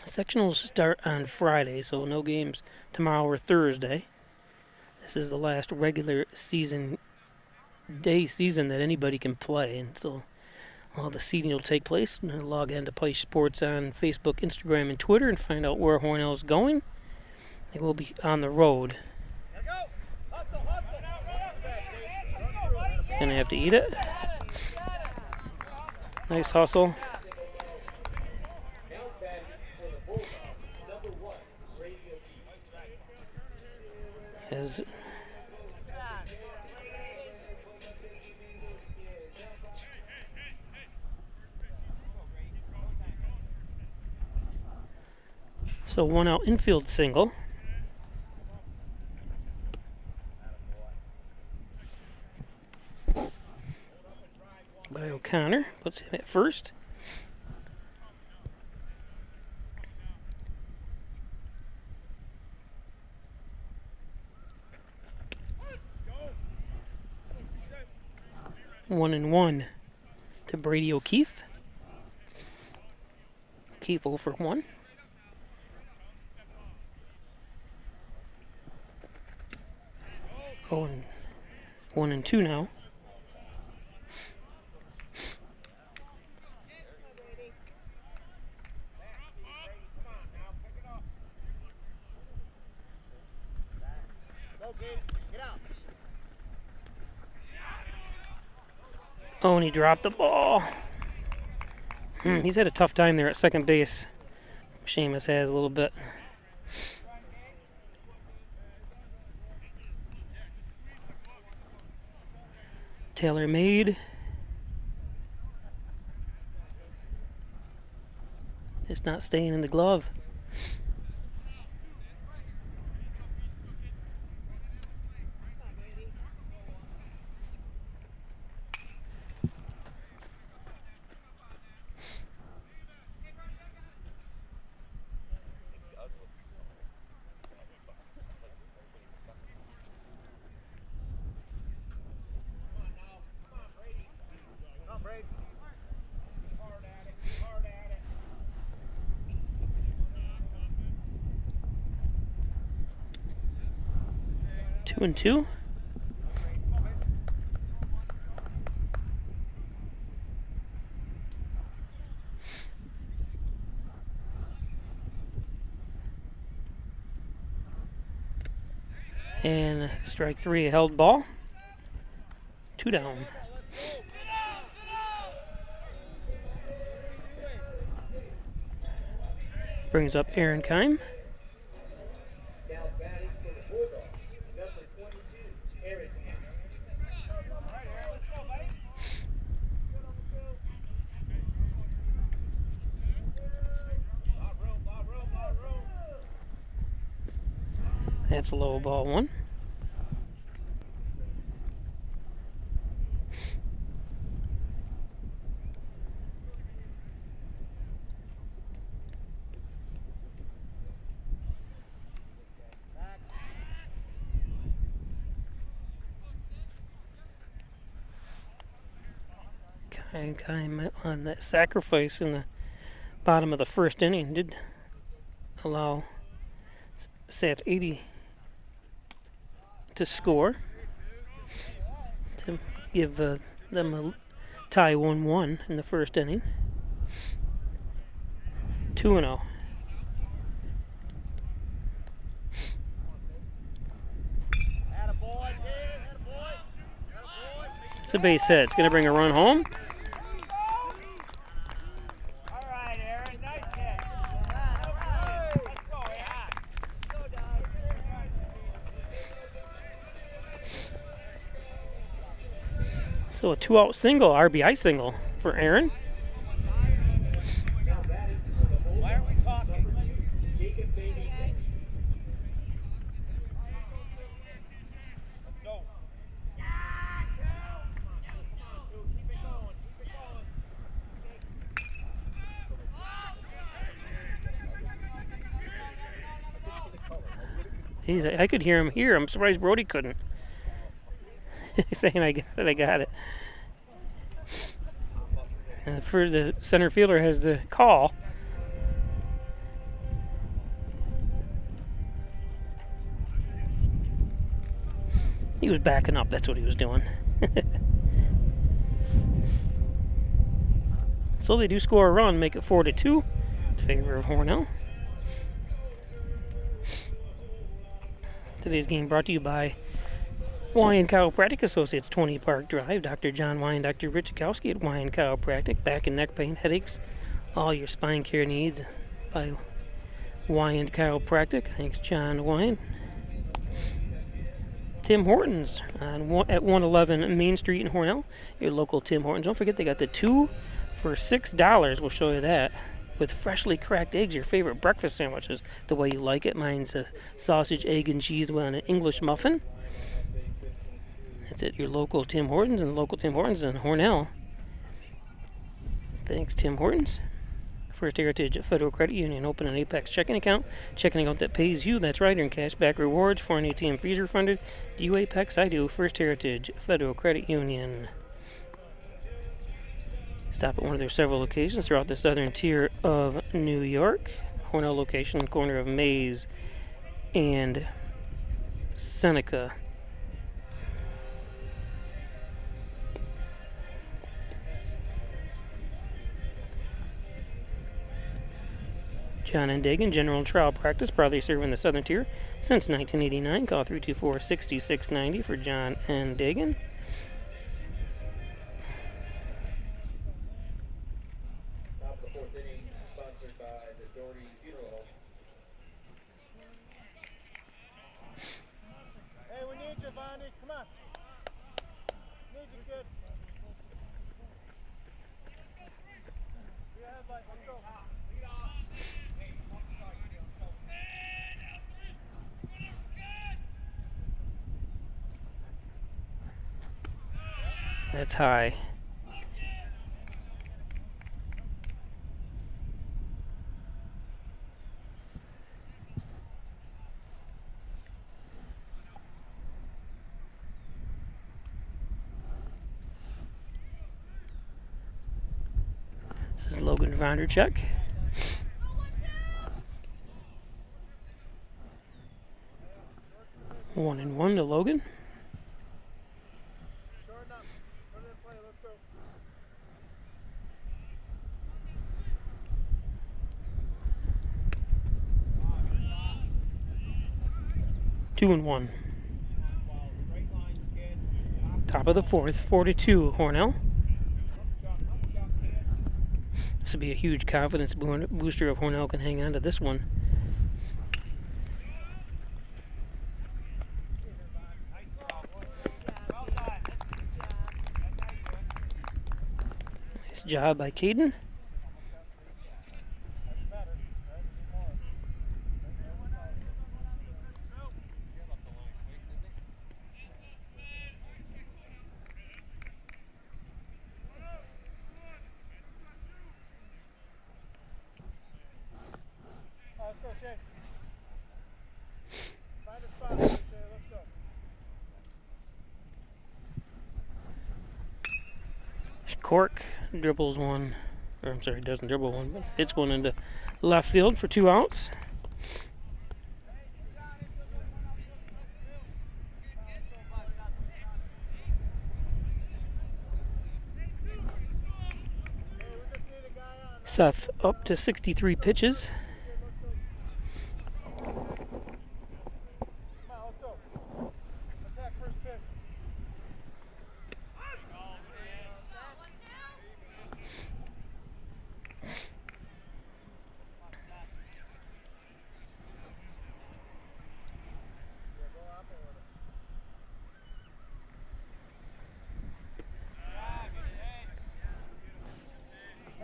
[SPEAKER 2] Sectionals start on Friday, so no games tomorrow or Thursday. This is the last regular season that anybody can play, and so all the seeding will take place. I'm going to log into Pike Sports on Facebook, Instagram, and Twitter and find out where Hornell is going. They will be on the road. Going to have to eat it. Nice hustle. As so 1 out infield single. By O'Connor, puts him at first. One and 1 to Brady O'Keefe. O'Keefe 0 for 1. Oh, and 1 and 2 now. Oh, and he dropped the ball. He's had a tough time there at second base. Seamus has a little bit. Taylor made. Just not staying in the glove. Two and two. And strike three, a held ball. 2 down. Brings up Aaron Keim.
[SPEAKER 18] Now batting for the Bulldogs, number 22, Aaron.
[SPEAKER 2] That's a low ball one. Keim on that sacrifice in the bottom of the first inning did allow Seth 80 to score to give them a tie 1-1 in the first inning. 2-0. It's a base hit. It's going to bring a run home. So a 2-out single, RBI single for Aaron.
[SPEAKER 18] Why are we talking? Jacob Baby. Let's go. Keep it going.
[SPEAKER 2] Jeez, I could hear him here. I'm surprised Brody couldn't. Saying I got it. For the center fielder has the call. He was backing up. That's what he was doing. So they do score a run, make it 4-2 in favor of Hornell. Today's game brought to you by Wyan Chiropractic Associates, 20 Park Drive. Dr. John Wyan, Dr. Rich Kowski at Wyan Chiropractic. Back and neck pain, headaches, all your spine care needs by Wyan Chiropractic. Thanks, John Wyan. Tim Hortons at 111 Main Street in Hornell. Your local Tim Hortons. Don't forget they got the 2 for $6. We'll show you that. With freshly cracked eggs, your favorite breakfast sandwiches, the way you like it. Mine's a sausage, egg, and cheese on an English muffin. That's at your local Tim Hortons, and the local Tim Hortons in Hornell. Thanks, Tim Hortons. First Heritage Federal Credit Union. Open an Apex checking account that pays you. That's right, earn cash back rewards for an ATM fees refunded. Do you Apex? I do. First Heritage Federal Credit Union. Stop at one of their several locations throughout the southern tier of New York. Hornell location, corner of Mays and Seneca. John and Dagan, general and trial practice, proudly serving the Southern Tier since 1989. Call 324-6690 for John and Dagan.
[SPEAKER 18] Top of the fourth inning, sponsored by the Doherty Funeral Home.
[SPEAKER 10] Hey, we need you, Bonnie. Come on. Need you, kid. Be ahead, like, let's go.
[SPEAKER 2] That's high. This is Logan Vonderchuk. One and one to Logan.
[SPEAKER 10] Shorten up. Put it in play. Let's go.
[SPEAKER 2] 2-1. Top of the fourth, 4-2, Hornell. This would be a huge confidence booster if Hornell can hang on to this one. Nice job by Caden.
[SPEAKER 10] Let's go, Shay. Find a spot, Shay. Let's go.
[SPEAKER 2] Cork dribbles one, or I'm sorry, doesn't dribble one, but hits one into left field for 2 outs. Seth up to 63 pitches.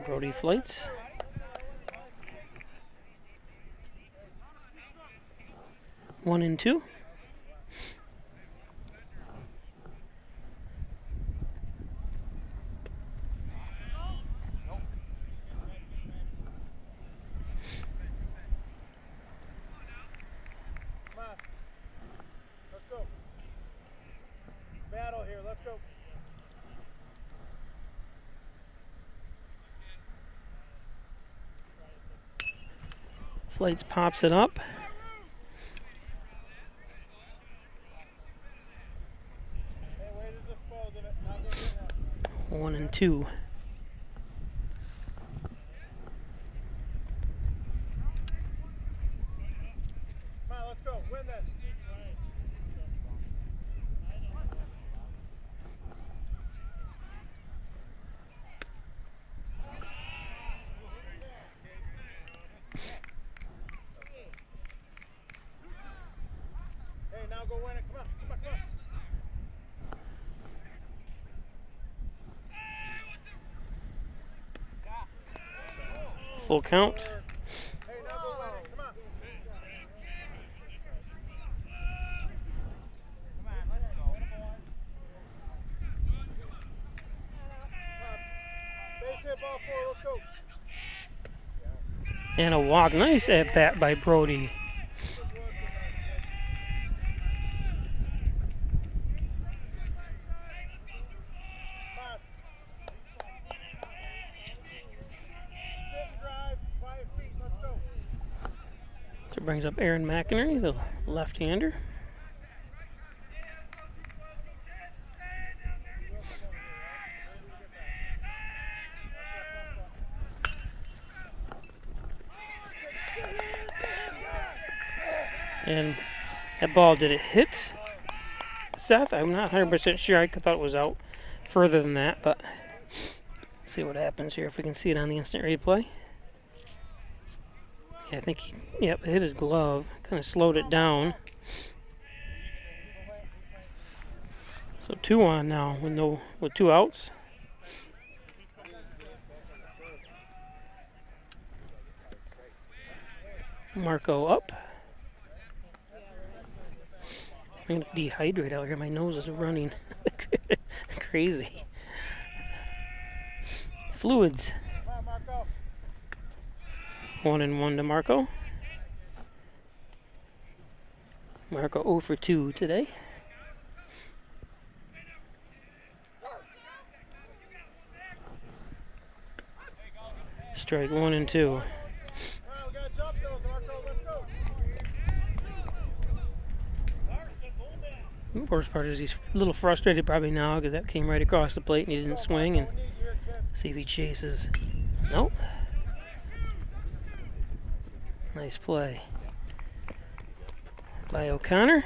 [SPEAKER 2] Brody flights. One and two.
[SPEAKER 10] Come on. Let's go. Battle here. Let's go.
[SPEAKER 2] Flights pops it up.
[SPEAKER 10] Hey, way to dispose of it. Now go get that.
[SPEAKER 2] 1 and 2.
[SPEAKER 10] Come on, let's go. Win this. Hey, now go win it. Come on, come on, come on.
[SPEAKER 2] Full count.
[SPEAKER 10] Hey, now go win it. Come on. Come on, let's go. Base hit, ball 4. Let's go.
[SPEAKER 2] And a walk. Nice at bat by Brody. So brings up Aaron McInerney, the left-hander. And that ball, did it hit Seth? I'm not 100% sure. I thought it was out further than that, but let's see what happens here if we can see it on the instant replay. Yeah, I think it hit his glove, kind of slowed it down. So 2 on now with 2 outs. Marco up. I'm going to dehydrate out here. My nose is running crazy. Fluids. 1-1 to Marco. Marco 0 for 2 today. Strike 1 and 2. The worst part is he's a little frustrated probably now because that came right across the plate and he didn't swing. And see if he chases. Nope. Nice play by O'Connor.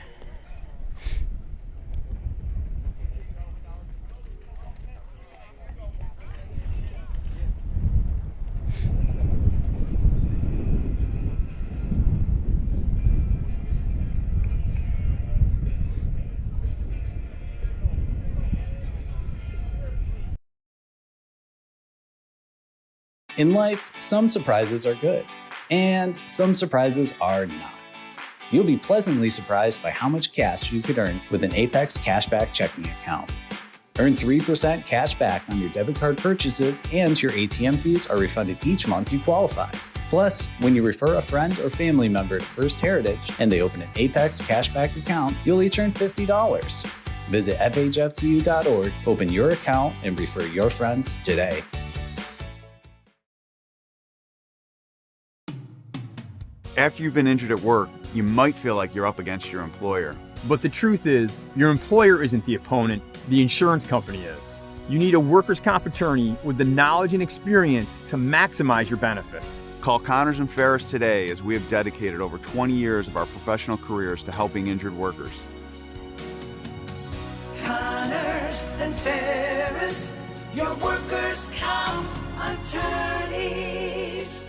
[SPEAKER 11] In life, some surprises are good, and some surprises are not. You'll be pleasantly surprised by how much cash you could earn with an Apex Cashback checking account. Earn 3% cash back on your debit card purchases, and your ATM fees are refunded each month you qualify. Plus, when you refer a friend or family member to First Heritage and they open an Apex Cashback account, you'll each earn $50. Visit fhfcu.org, open your account, and refer your friends today.
[SPEAKER 14] After you've been injured at work, you might feel like you're up against your employer.
[SPEAKER 13] But the truth is, your employer isn't the opponent, the insurance company is. You need a workers' comp attorney with the knowledge and experience to maximize your benefits.
[SPEAKER 14] Call Connors and Ferris today, as we have dedicated over 20 years of our professional careers to helping injured workers.
[SPEAKER 7] Connors and Ferris, your workers' comp attorneys.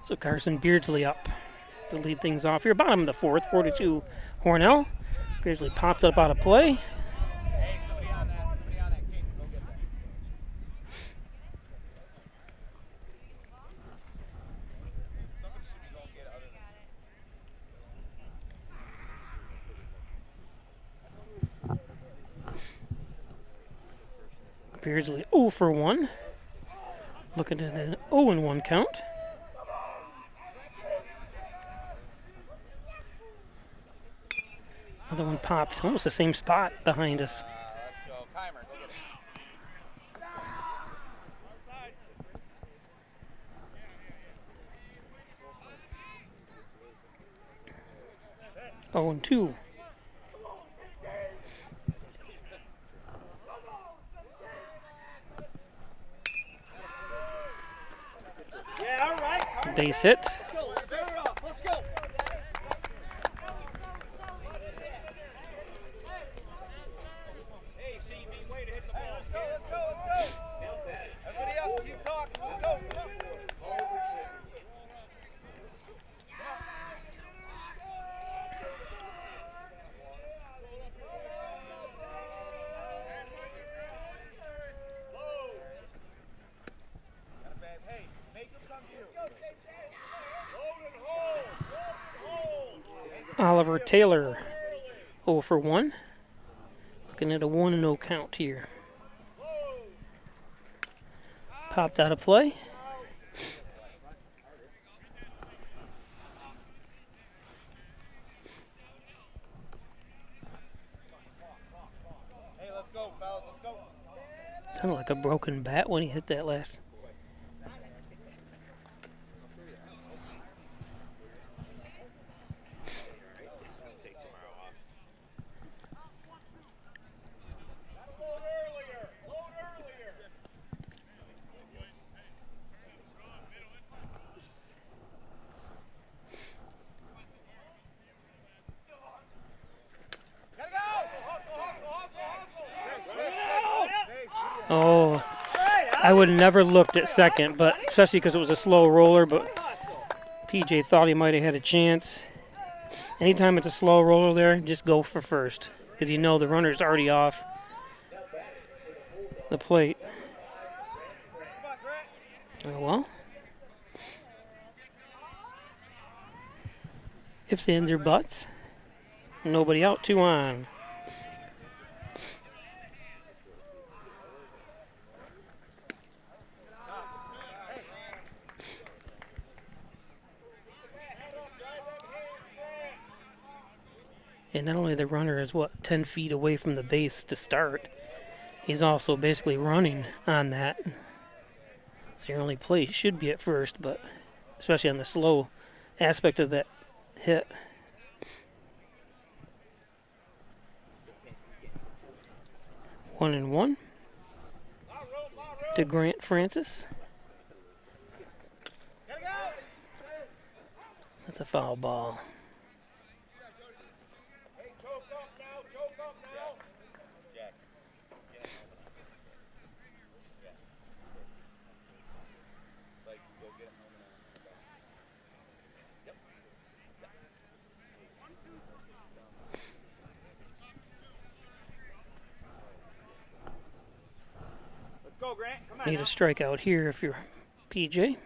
[SPEAKER 2] So Carson Beardsley up to lead things off here. Bottom of the 4th, 4-2 Hornell. Beardsley pops up out of play. Beardsley 0 for 1. Looking at an 0-1 count. Another one popped, almost the same spot behind us. Oh, and 2. Base hit. Oliver Taylor 0 for 1. Looking at a 1-0 count here. Popped out of play.
[SPEAKER 10] Hey, let's go, fellas, let's go.
[SPEAKER 2] Sounded like a broken bat when he hit that last. Oh, I would have never looked at second, but especially because it was a slow roller, but PJ thought he might have had a chance. Anytime it's a slow roller there, just go for first because you know the runner's already off the plate. Oh, well. Ifs, ands, or buts. Nobody out, 2 on. And not only the runner is, 10 feet away from the base to start, he's also basically running on that. So your only place should be at first, but especially on the slow aspect of that hit. One and one to Grant Francis. That's a foul ball.
[SPEAKER 10] Go, Grant. Come on.
[SPEAKER 2] Need a strikeout here if you're PJ.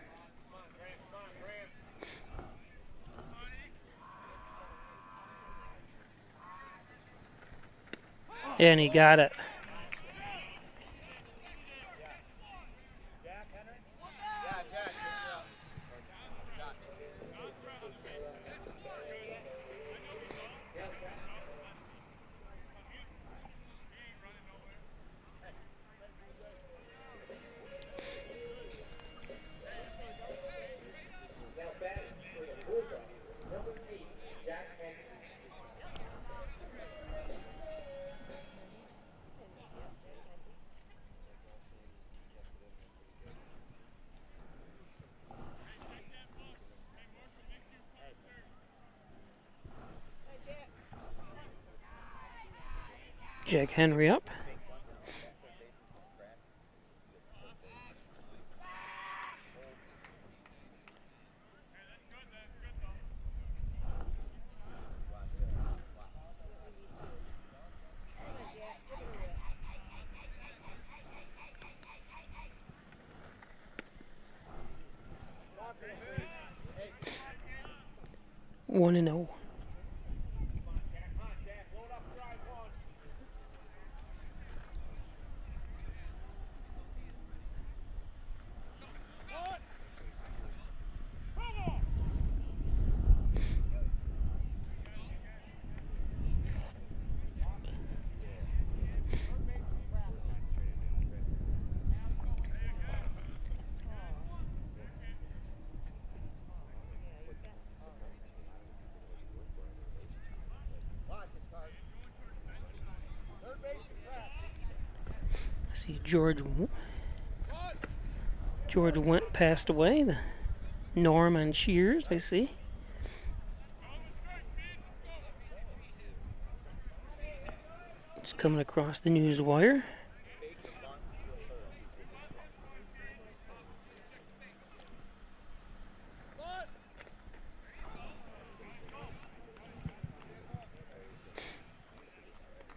[SPEAKER 2] And he got it. Jack Henry up. One and 0. See, George Went passed away. The Norm and Shears, I see. It's coming across the news wire.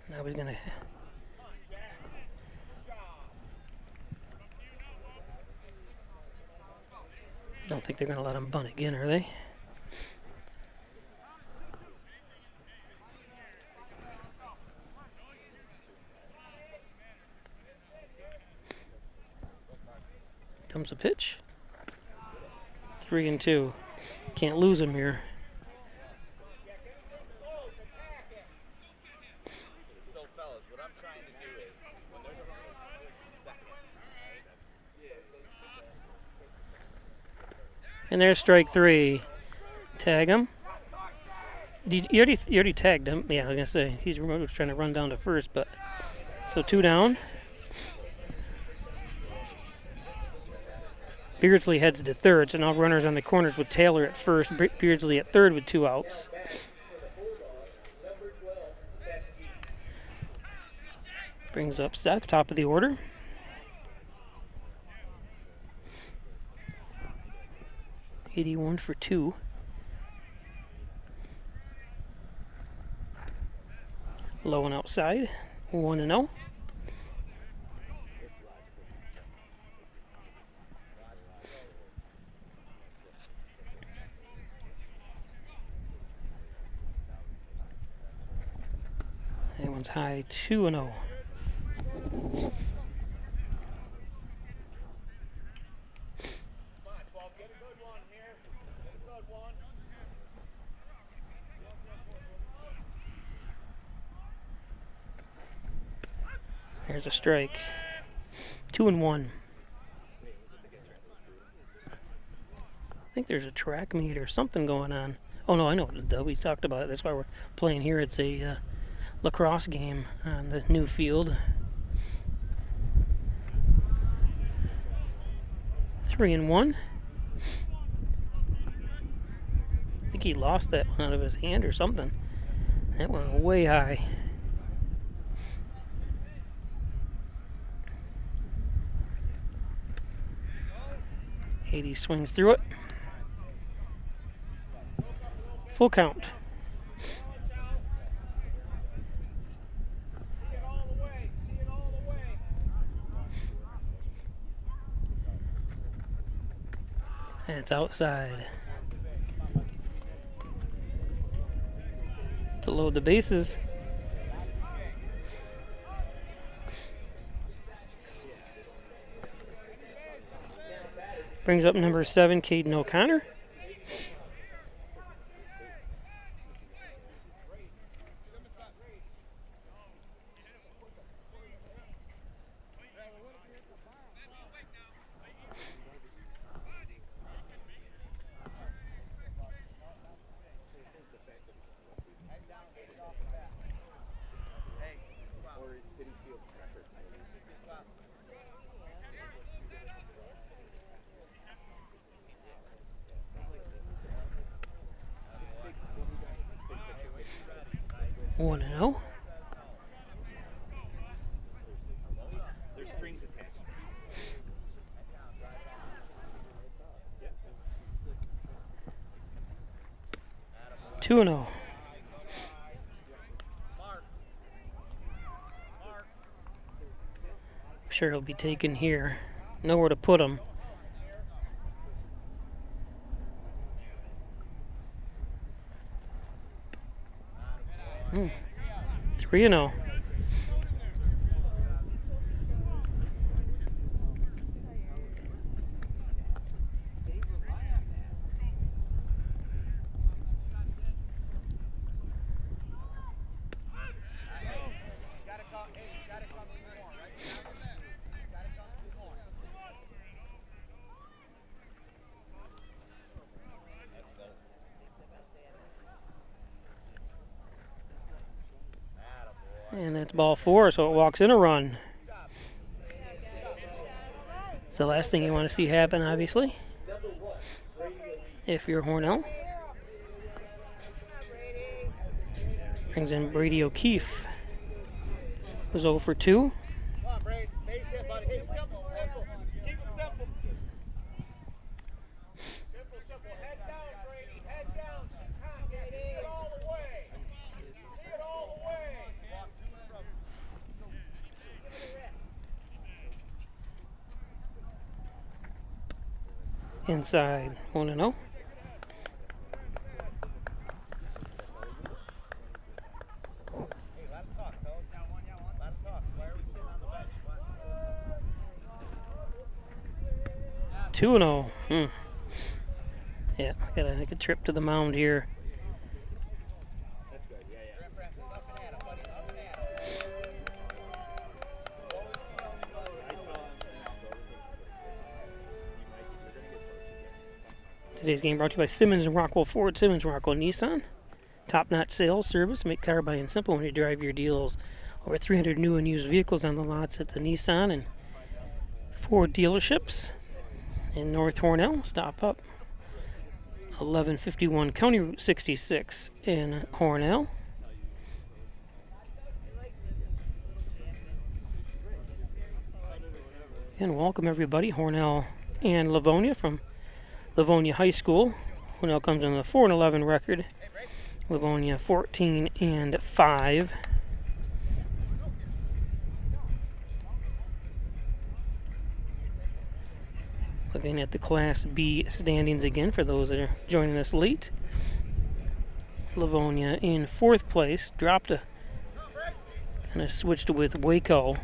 [SPEAKER 2] Now he's gonna. Don't think they're going to let him bunt again, are they? comes the pitch. 3-2. Can't lose him here. And there's strike 3. Tag him. You already tagged him. Yeah, I was going to say, he's trying to run down to first, but so 2 down. Beardsley heads to third, so now runners on the corners with Taylor at first, Beardsley at third with 2 outs. Brings up Seth, top of the order. '81 for 2. Low and outside, 1-0. That one's high, 2-0. Here's a strike. 2-1. I think there's a track meet or something going on. Oh no, I know. We talked about it. That's why we're playing here. It's a lacrosse game on the new field. 3-1. I think he lost that one out of his hand or something. That went way high. He swings through it. Full count. And it's outside. To load the bases. Brings up number 7, Caden O'Connor. One and 0.
[SPEAKER 10] There's strings attached.
[SPEAKER 2] 2-0. I'm sure he'll be taken here. Nowhere to put him. Hmm. 3-0. And that's ball 4, so it walks in a run. It's the last thing you want to see happen, obviously, if you're Hornell. Brings in Brady O'Keefe, who's 0 for 2.
[SPEAKER 10] Come on, Brady. Base hit, buddy. Hey, simple. Keep it simple. Simple. Head down, Brady. Head down. See it all the way. See it all the way.
[SPEAKER 2] Inside, 1-0. Yeah, I gotta make a trip to the mound here. Today's game brought to you by Simmons and Rockwell Ford, Simmons and Rockwell Nissan. Top-notch sales service, make car buying simple when you drive your deals. Over 300 new and used vehicles on the lots at the Nissan and Ford dealerships in North Hornell. Stop up 1151 County Route 66 in Hornell. And welcome everybody, Hornell and Livonia from Livonia High School. Hornell comes in a 4-11 record. Livonia 14-5. Looking at the Class B standings again for those that are joining us late. Livonia in 4th place, dropped a kind of switched with Waco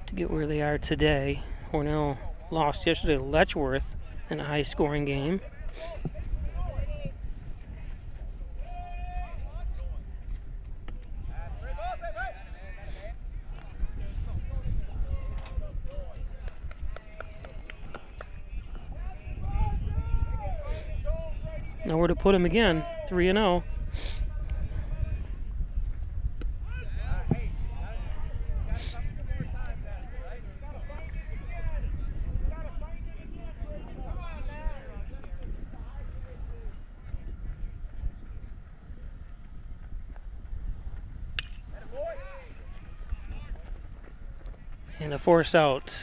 [SPEAKER 2] to get where they are today. Hornell lost yesterday to Letchworth in a high-scoring game. Nowhere to put him again, 3-0. And a force out.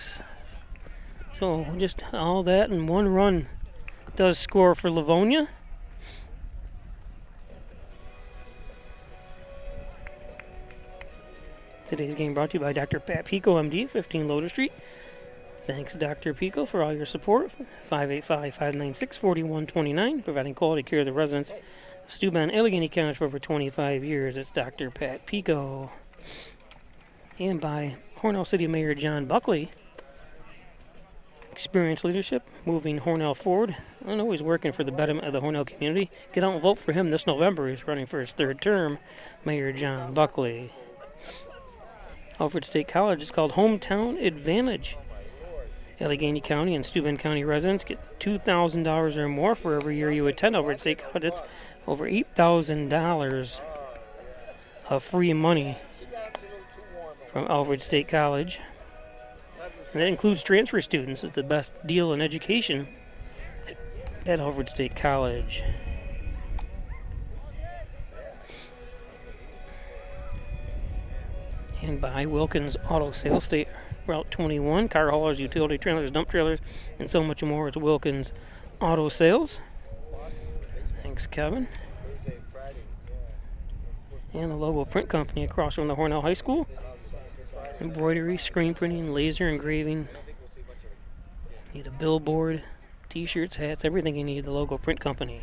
[SPEAKER 2] So just all that and one run does score for Livonia. Today's game brought to you by Dr. Pat Pico, MD, 15 Loader Street. Thanks, Dr. Pico, for all your support. 585-596-4129, providing quality care to the residents of Steuben, Allegheny County for over 25 years. It's Dr. Pat Pico. And by Hornell City Mayor John Buckley. Experienced leadership, moving Hornell forward. I know he's working for the betterment of the Hornell community. Get out and vote for him this November. He's running for his 3rd term, Mayor John Buckley. Alfred State College is called Hometown Advantage. Allegheny County and Steuben County residents get $2,000 or more for every year you attend Alfred State College. It's over $8,000 of free money from Alfred State College. And that includes transfer students. It's the best deal in education at Alfred State College. And by Wilkins Auto Sales, State Route 21, car haulers, utility trailers, dump trailers, and so much more. It's Wilkins Auto Sales. Thanks, Kevin. And the logo print company across from the Hornell High School. Embroidery, screen printing, laser engraving. Need a billboard, t-shirts, hats, everything you need, the logo print company.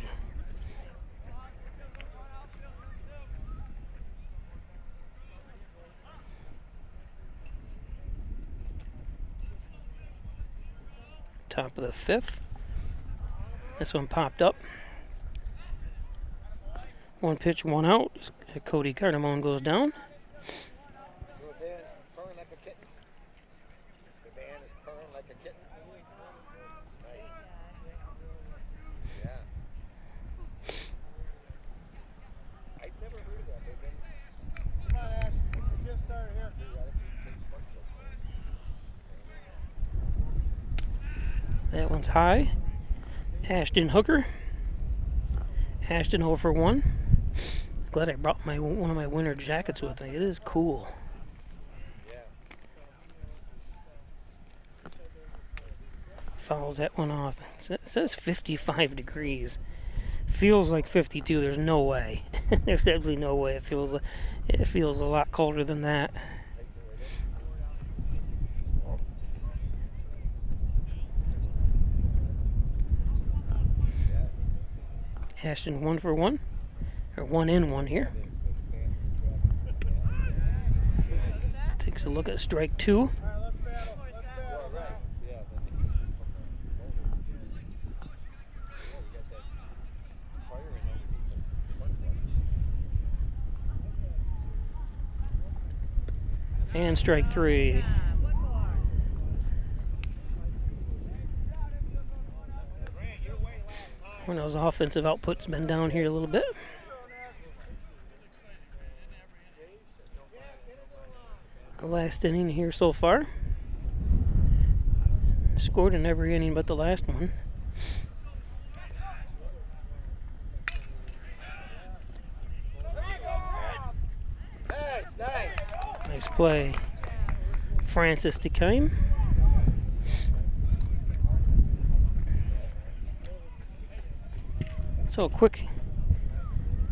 [SPEAKER 2] Top of the 5th. This one popped up. 1 pitch, 1 out. Cody Cardamone goes down.
[SPEAKER 18] So the band's purring like a kitten. The band is purring like a kitten. Nice. Yeah. I've never heard of that.
[SPEAKER 10] Come on, Ash. Let's get started here.
[SPEAKER 2] That one's high. Ashton Hooker. Ashton 0 for 1. Glad I brought one of my winter jackets with me. It is cool. Fouls that one off. It says 55 degrees. Feels like 52. There's no way. There's absolutely no way. It feels a lot colder than that. Ashton 1 for 1, or 1 in 1 here. Takes a look at strike 2. And strike three. Hornell's offensive output's been down here a little bit. The last inning here so far. Scored in every inning but the last one. Nice play. Francis DeKime. So a quick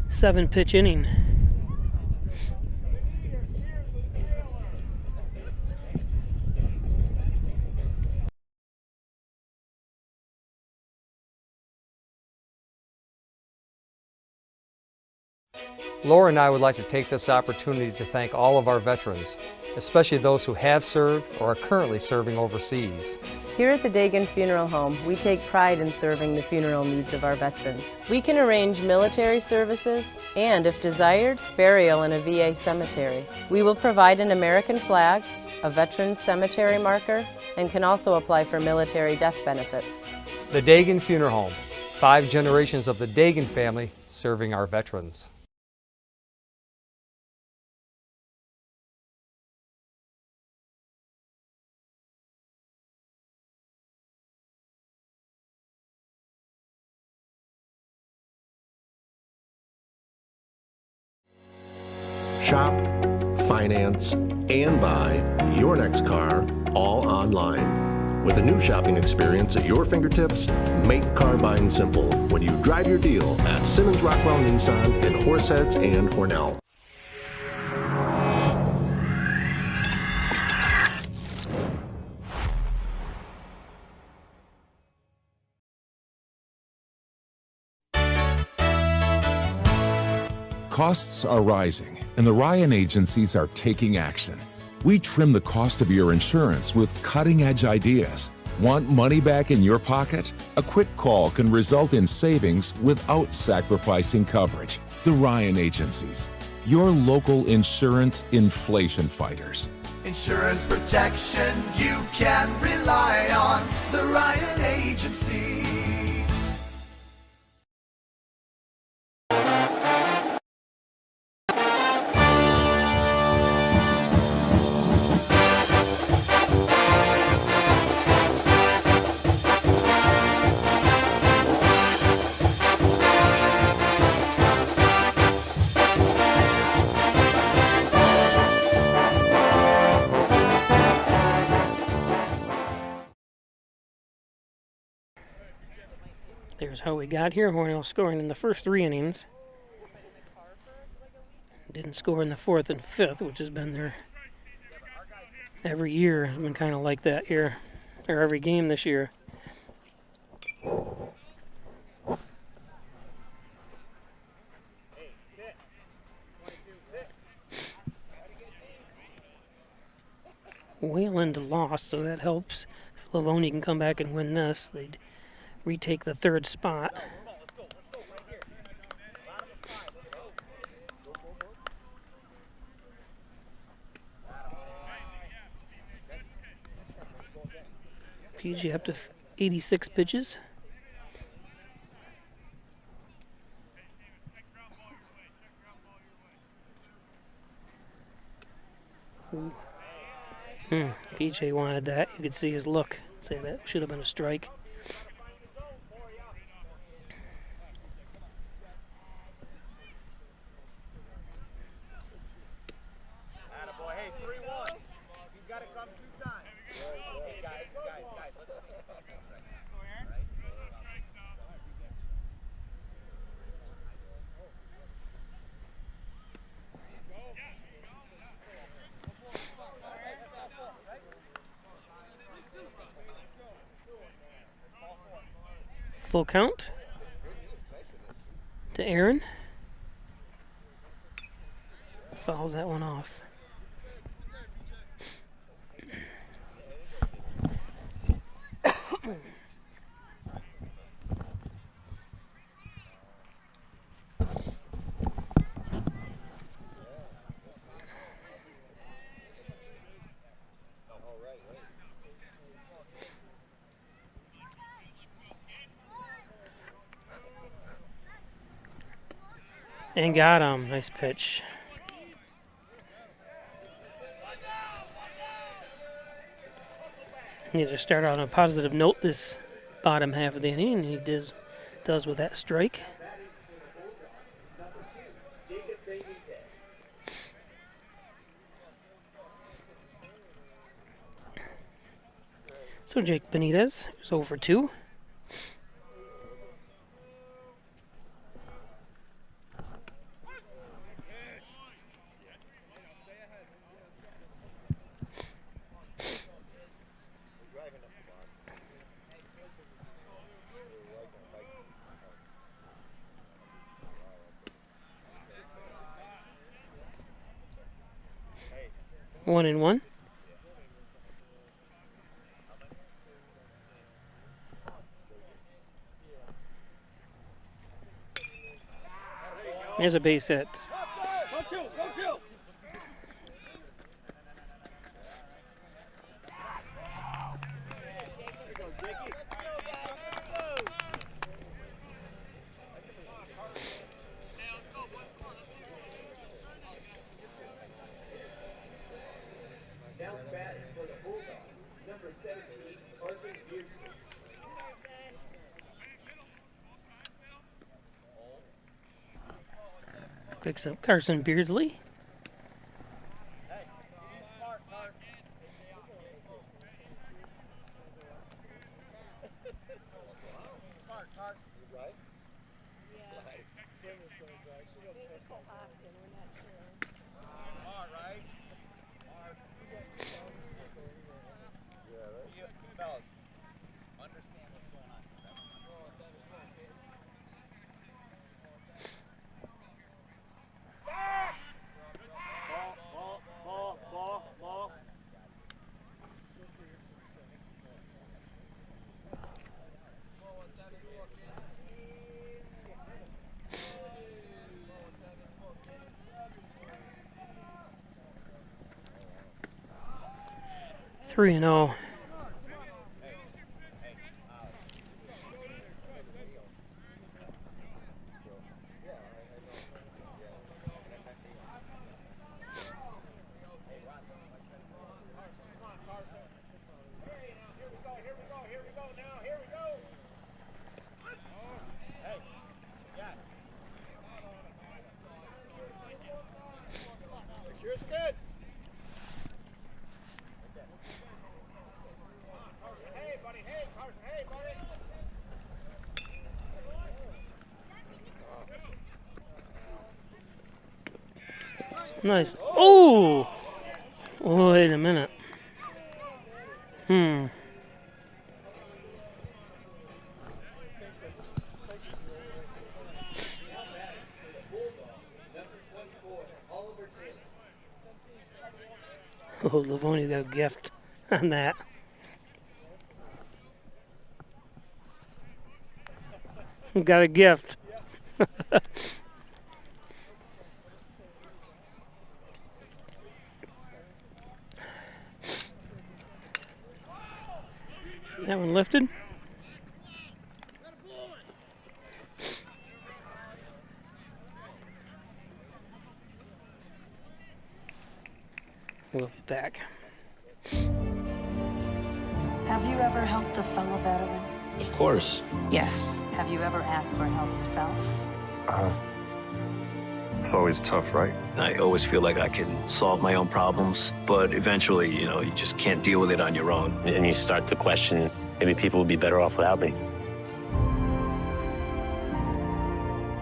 [SPEAKER 2] 7-pitch inning.
[SPEAKER 15] Laura and I would like to take this opportunity to thank all of our veterans, especially those who have served or are currently serving overseas.
[SPEAKER 16] Here at the Dagan Funeral Home, we take pride in serving the funeral needs of our veterans. We can arrange military services and, if desired, burial in a VA cemetery. We will provide an American flag, a veteran's cemetery marker, and can also apply for military death benefits.
[SPEAKER 15] The Dagan Funeral Home, 5 generations of the Dagan family serving our veterans.
[SPEAKER 12] Shop, finance, and buy your next car all online. With a new shopping experience at your fingertips, make car buying simple when you drive your deal at Simmons Rockwell Nissan in Horseheads and Hornell.
[SPEAKER 6] Costs are rising, and the Ryan agencies are taking action. We trim the cost of your insurance with cutting-edge ideas. Want money back in your pocket? A quick call can result in savings without sacrificing coverage. The Ryan agencies, your local insurance inflation fighters.
[SPEAKER 7] Insurance protection you can rely on. The Ryan Agency.
[SPEAKER 2] There's how we got here. Hornell scoring in the first 3 innings. Didn't score in the 4th and 5th, which has been there every year. It's been kind of like that here, or every game this year. Wayland lost, so that helps. If Livonia can come back and win this, they'd retake the 3rd spot. PG up to 86 pitches. Ooh. PJ wanted that. You could see his look. Say that should have been a strike. Full count to Aaron. Fouls that one off. And got him. Nice pitch. Need to start out on a positive note this bottom half of the inning, and he does with that strike. So Jake Benitez is 0 for 2. One and one. There's a base hit.
[SPEAKER 10] Now batting for the Bulldogs, number 17, Varsity.
[SPEAKER 2] Picks up Carson Beardsley. Three and 0.
[SPEAKER 10] Sure's good.
[SPEAKER 2] Nice. Oh! Wait a minute. Oh, Livonia got a gift on that. Got a gift. That one lifted. We'll be back.
[SPEAKER 17] Have you ever helped a fellow veteran?
[SPEAKER 20] Of course.
[SPEAKER 17] Yes. Have you ever asked for help yourself?
[SPEAKER 20] It's always tough, right? I always feel like I can solve my own problems, but eventually, you just can't deal with it on your own. And you start to question, maybe people would be better off without me.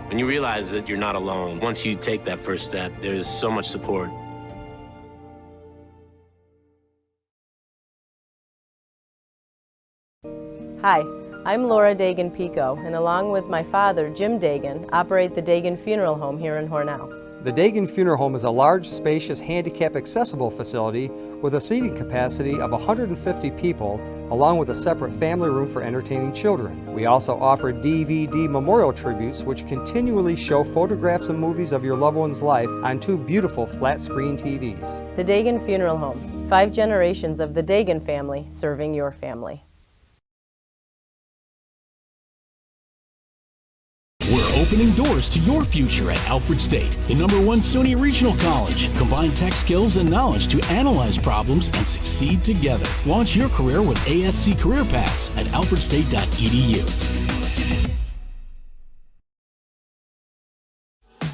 [SPEAKER 20] When you realize that you're not alone, once you take that first step, there's so much support.
[SPEAKER 16] Hi, I'm Laura Dagan-Pico, and along with my father, Jim Dagan, operate the Dagan Funeral Home here in Hornell.
[SPEAKER 15] The Dagan Funeral Home is a large, spacious, handicap-accessible facility with a seating capacity of 150 people, along with a separate family room for entertaining children. We also offer DVD memorial tributes, which continually show photographs and movies of your loved one's life on 2 beautiful flat-screen TVs.
[SPEAKER 16] The Dagan Funeral Home, 5 generations of the Dagan family serving your family.
[SPEAKER 1] We're opening doors to your future at Alfred State, the #1 SUNY Regional College. Combine tech skills and knowledge to analyze problems and succeed together. Launch your career with ASC Career Paths at alfredstate.edu.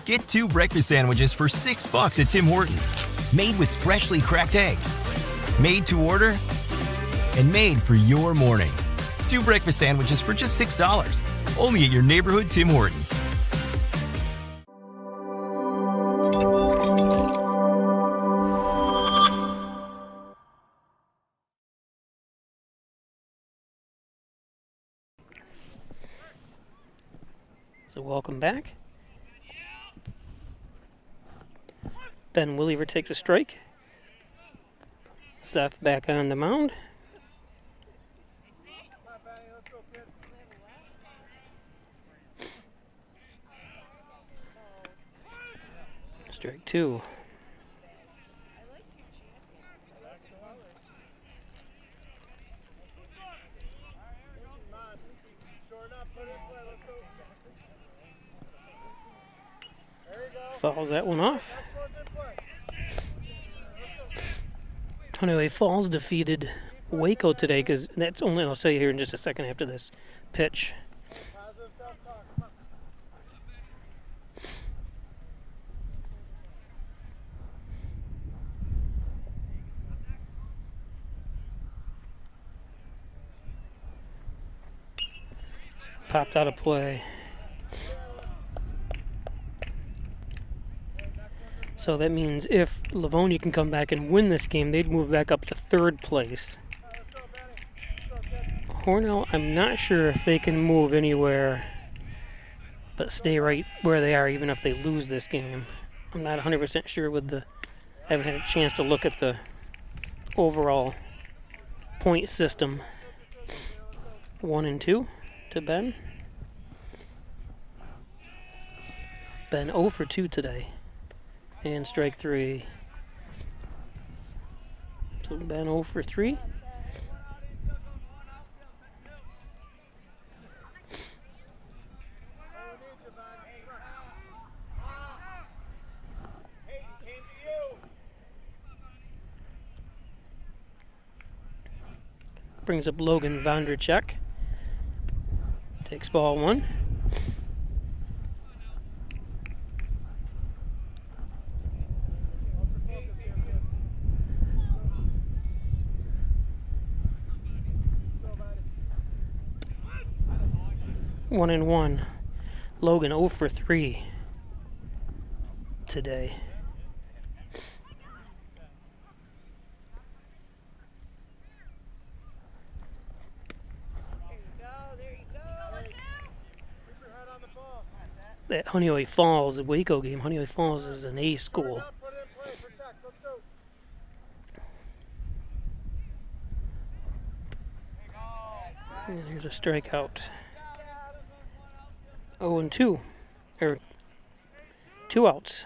[SPEAKER 22] Get 2 breakfast sandwiches for $6 at Tim Hortons. Made with freshly cracked eggs. Made to order and made for your morning. 2 breakfast sandwiches for just $6. Only at your neighborhood Tim Hortons.
[SPEAKER 2] So welcome back. Ben Williver takes a strike. Seth back on the mound. Strike 2. Fouls that one off. Anyway, Falls defeated Waco today, because that's only, I'll tell you here in just a second after this pitch. Popped out of play. So that means if Livonia can come back and win this game, they'd move back up to 3rd place. Hornell, I'm not sure if they can move anywhere but stay right where they are even if they lose this game. I'm not 100% sure with the... I haven't had a chance to look at the overall point system. 1 and 2 to Ben. Ben 0 for 2 today. And strike 3. So Ben 0 for 3. Brings up Logan Vondrachek. Takes ball 1. One and 1. Logan 0 for 3 today. That Honeyway Falls, the Waco game, Honeyway Falls is an A school. And here's a strikeout. 0 and 2, or 2 outs.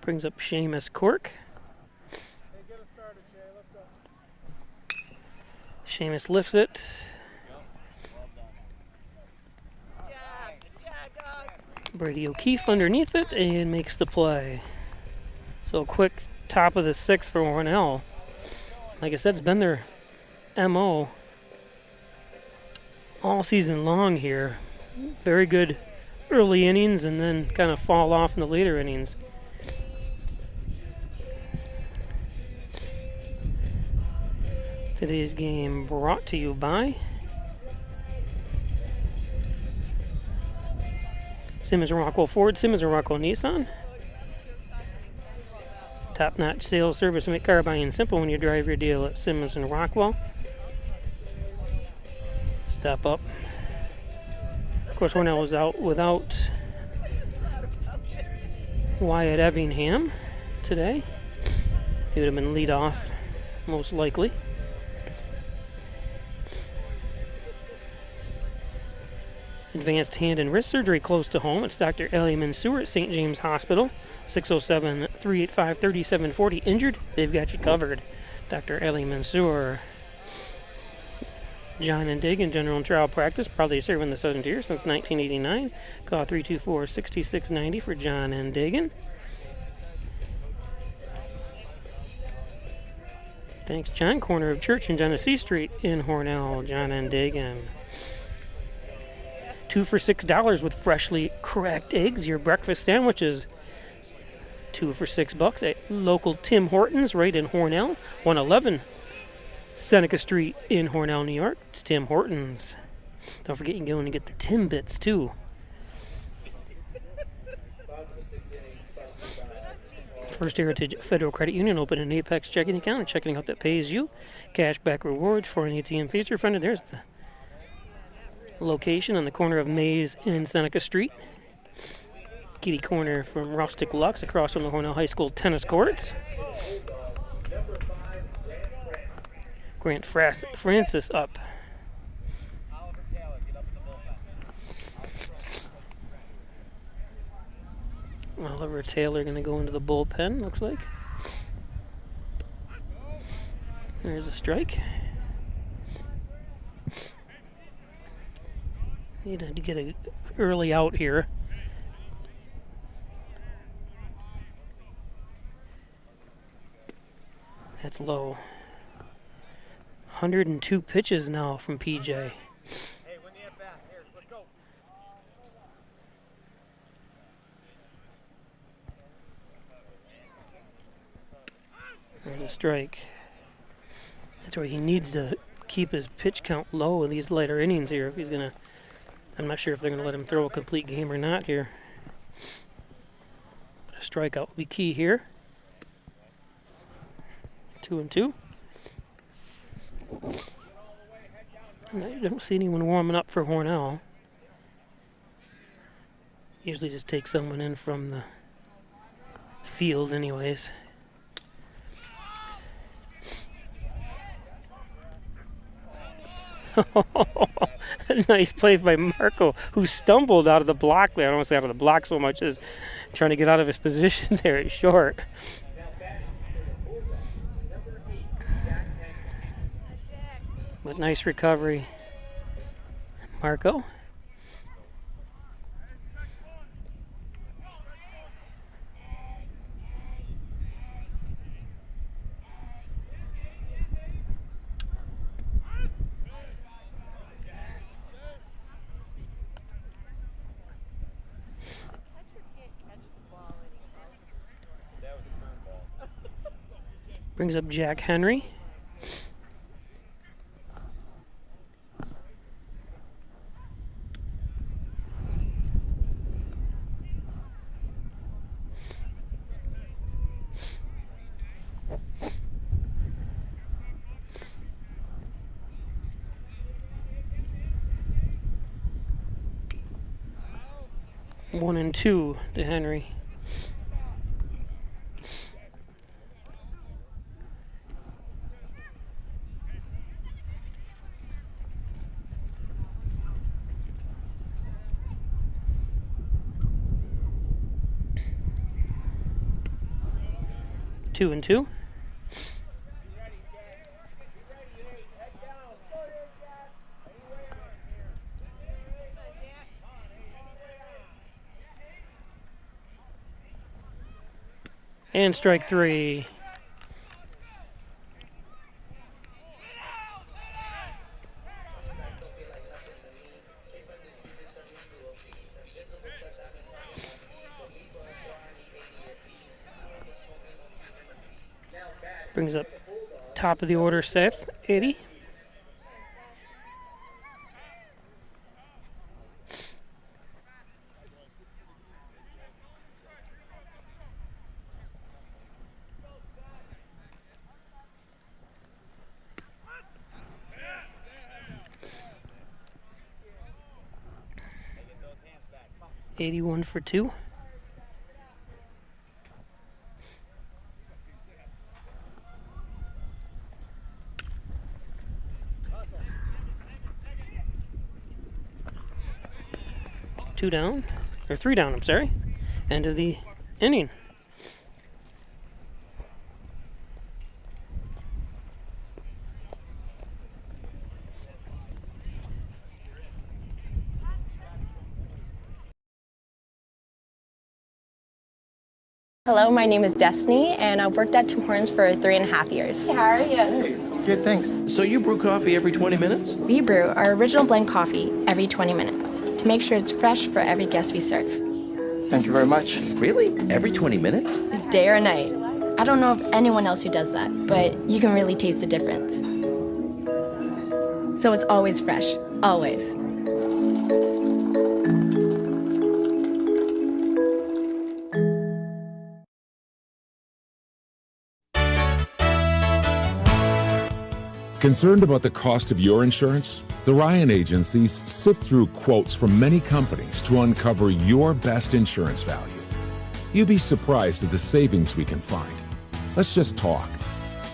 [SPEAKER 2] Brings up Seamus Cork. Seamus lifts it. Brady O'Keefe underneath it and makes the play. So a quick top of the 6th for Hornell. Like I said, it's been their MO all season long here. Very good early innings and then kind of fall off in the later innings. Today's game brought to you by Simmons & Rockwell Ford, Simmons & Rockwell Nissan. Top-notch sales service and make car buying simple when you drive your deal at Simmons & Rockwell. Stop up. Of course, Hornell was out without Wyatt Evingham today. He would have been lead off, most likely. Advanced hand and wrist surgery close to home. It's Dr. Ellie Mansour at St. James Hospital. 607-385-3740. Injured? They've got you covered. Dr. Ali Mansour. John and Dig in general and trial practice, probably serving the Southern Tier since 1989. Call 324-6690 for John and Diggin. Thanks, John. Corner of Church and Genesee Street in Hornell. John and Diggin. 2 for $6 with freshly cracked eggs. Your breakfast sandwiches. 2 for $6 at local Tim Hortons right in Hornell. 111 Seneca Street in Hornell, New York. It's Tim Hortons. Don't forget you can go in and get the Timbits too. First Heritage Federal Credit Union, open an Apex checking account, a checking account that pays you. Cashback rewards for an ATM feature funded. There's the location on the corner of Mays and Seneca Street. Kitty corner from Rustic Lux across from the Hornell High School tennis courts. Grant Francis up. Oliver Taylor going to go into the bullpen, looks like. There's a strike. Need to get an early out here. That's low. 102 pitches now from PJ. There's a strike. That's where he needs to keep his pitch count low in these later innings here. If he's gonna, I'm not sure if they're gonna let him throw a complete game or not here. But a strikeout will be key here. 2-2. I don't see anyone warming up for Hornell. Usually just take someone in from the field anyways. Nice play by Marco, who stumbled out of the block there. I don't want to say out of the block so much as trying to get out of his position there at short. But nice recovery, Marco. Brings up Jack Henry. One and two to Henry. Two and two. And strike three. Brings up top of the order, Seth, 80. $81 for two. Two down, or three down, I'm sorry. End of the inning.
[SPEAKER 3] Hello, my name is Destiny, and I've worked at Tim Hortons for 3.5 years. How are you?
[SPEAKER 4] Good, thanks.
[SPEAKER 5] So you brew coffee every 20 minutes?
[SPEAKER 3] We brew our original blend coffee every 20 minutes to make sure it's fresh for every guest we serve.
[SPEAKER 4] Thank you very much.
[SPEAKER 5] Really? Every 20 minutes?
[SPEAKER 3] Day or night. I don't know of anyone else who does that, but you can really taste the difference. So it's always fresh, always.
[SPEAKER 6] Concerned about the cost of your insurance? The Ryan agencies sift through quotes from many companies to uncover your best insurance value. You'd be surprised at the savings we can find. Let's just talk.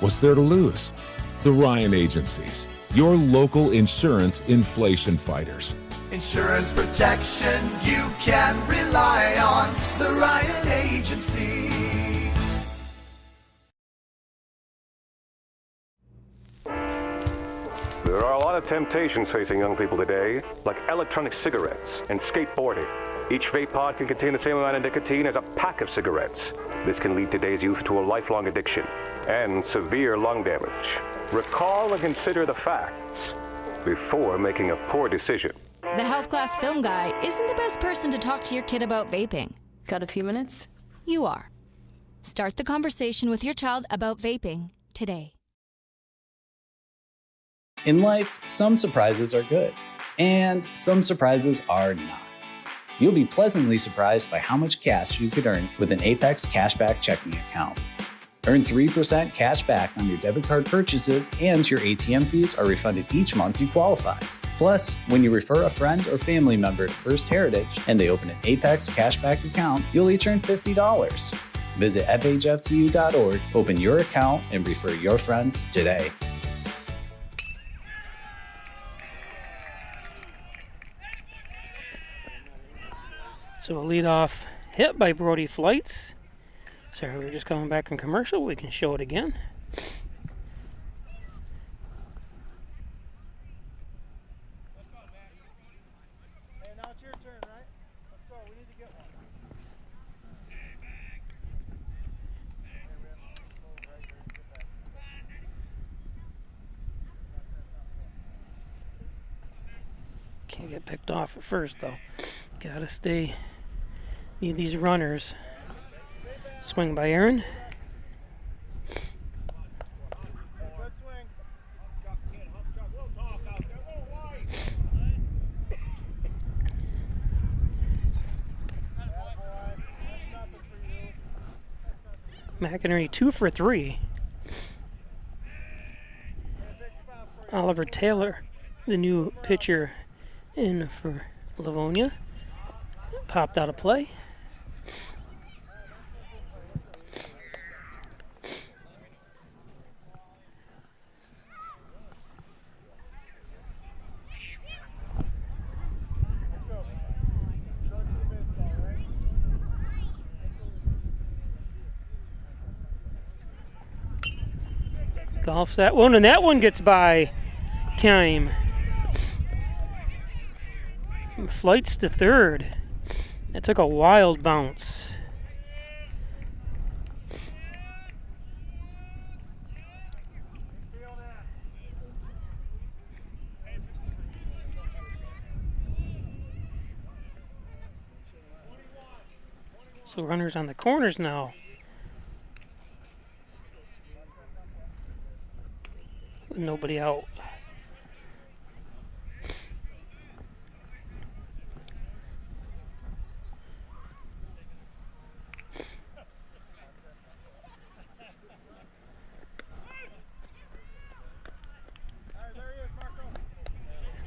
[SPEAKER 6] What's there to lose? The Ryan agencies, your local insurance inflation fighters.
[SPEAKER 7] Insurance protection you can rely on. The Ryan Agency.
[SPEAKER 8] There are a lot of temptations facing young people today, like electronic cigarettes and skateboarding. Each vape pod can contain the same amount of nicotine as a pack of cigarettes. This can lead today's youth to a lifelong addiction and severe lung damage. Recall and consider the facts before making a poor decision.
[SPEAKER 9] The health class film guy isn't the best person to talk to your kid about vaping.
[SPEAKER 16] Got a few minutes?
[SPEAKER 9] You are. Start the conversation with your child about vaping today.
[SPEAKER 11] In life, some surprises are good, and some surprises are not. You'll be pleasantly surprised by how much cash you could earn with an Apex Cashback checking account. Earn 3% cash back on your debit card purchases, and your ATM fees are refunded each month you qualify. Plus, when you refer a friend or family member to First Heritage and they open an Apex Cashback account, you'll each earn $50. Visit fhfcu.org, open your account, and refer your friends today.
[SPEAKER 2] So a leadoff hit by Brody Flights. Sorry, we were just coming back in commercial. We can show it again.
[SPEAKER 10] Hey, now it's your turn, right? Let's go. We need to get one.
[SPEAKER 2] Can't get picked off at first, though. Gotta stay. Need these runners. Swing by Aaron. McInerney 2 for 3. Oliver Taylor, the new pitcher in for Livonia, popped out of play. Golfs that one, and that one gets by Kime. Flights to third. That took a wild bounce. So runners on the corners now. With nobody out.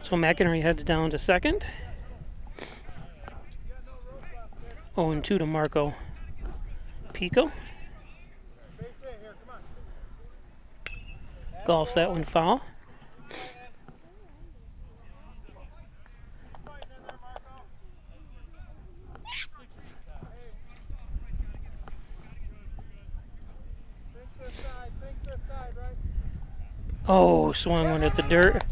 [SPEAKER 2] So McInerney heads down to second. 0-2 to Marco Pico. Golfs that one foul. Oh, swung one at the dirt.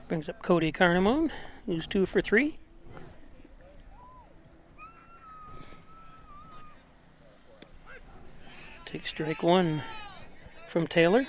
[SPEAKER 2] Brings up Cody Carnamone, who's 2 for 3. Take strike 1 from Taylor.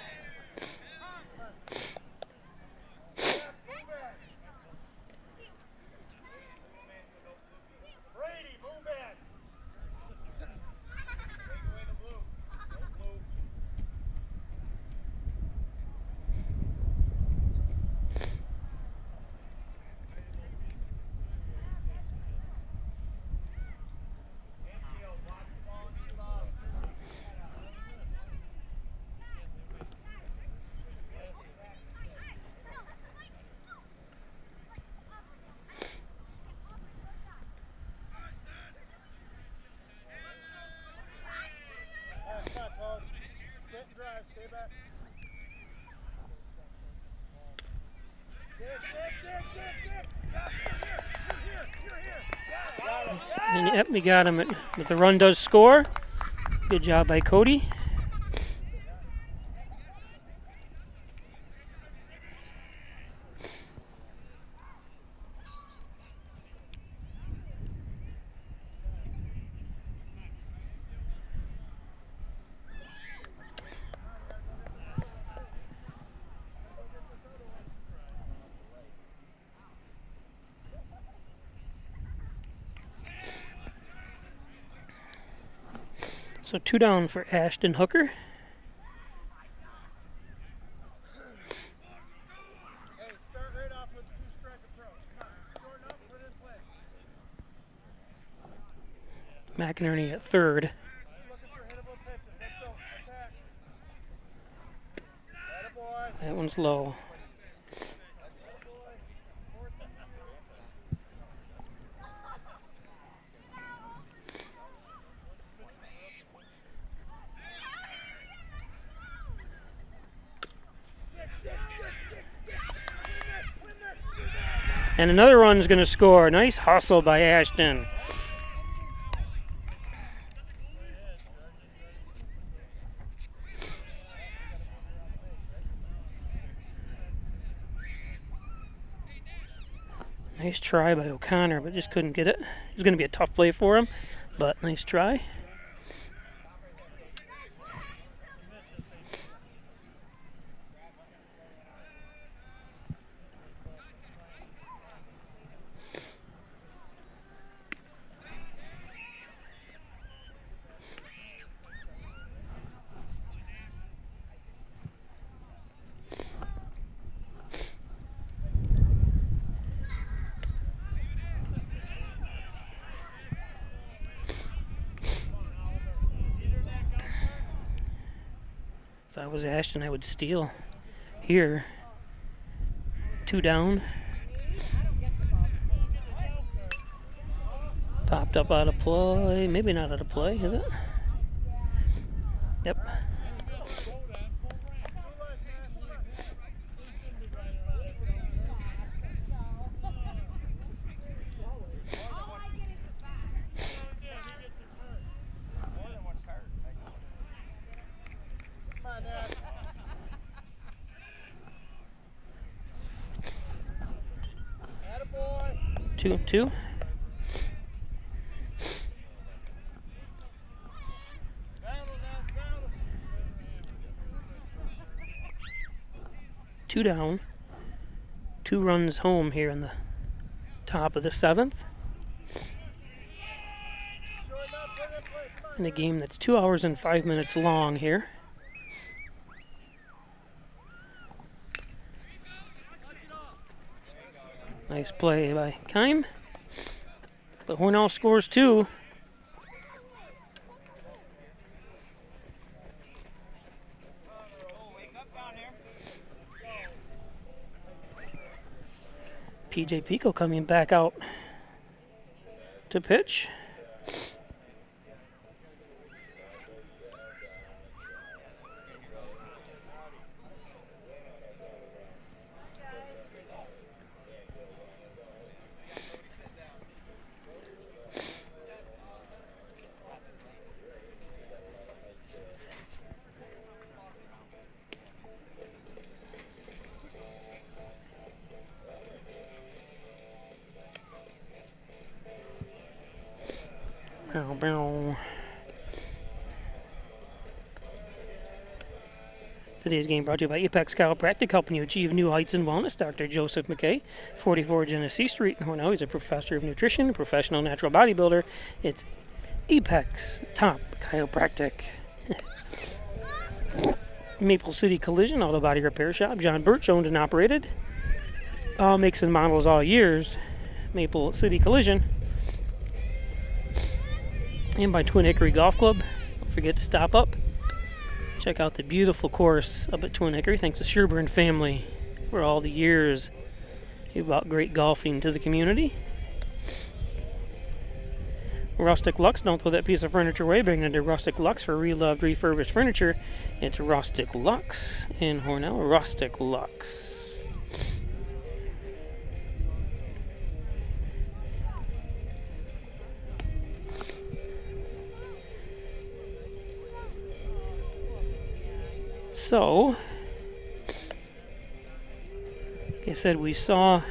[SPEAKER 2] And yep, we got him. But the run does score. Good job by Cody. So 2 down for Ashton Hooker. McInerney at third. That one's low. And another run's going to score. Nice hustle by Ashton. Nice try by O'Connor, but just couldn't get it. It was going to be a tough play for him, but nice try. If I was Ashton, I would steal here. 2 down. Popped up out of play. Maybe not out of play, is it? Yep. Two. Two down. 2 runs home here in the top of the 7th. In a game that's 2 hours and 5 minutes long here. Nice play by Keim. But Hornell scores 2. PJ Pico coming back out to pitch. Bow, bow. Today's game brought to you by Apex Chiropractic, helping you achieve new heights in wellness. Dr. Joseph McKay, 44 Genesee Street in Hornell. He's a professor of nutrition, a professional natural bodybuilder. It's Apex Top Chiropractic. Maple City Collision, auto body repair shop. John Birch, owned and operated. All makes and models, all years. Maple City Collision. And by Twin Hickory Golf Club. Don't forget to stop up. Check out the beautiful course up at Twin Hickory. Thanks to Sherburne family for all the years he brought great golfing to the community. Rustic Lux, don't throw that piece of furniture away. Bring it to Rustic Lux for reloved, refurbished furniture. It's Rustic Lux in Hornell. Rustic Lux. So, like I said, we saw,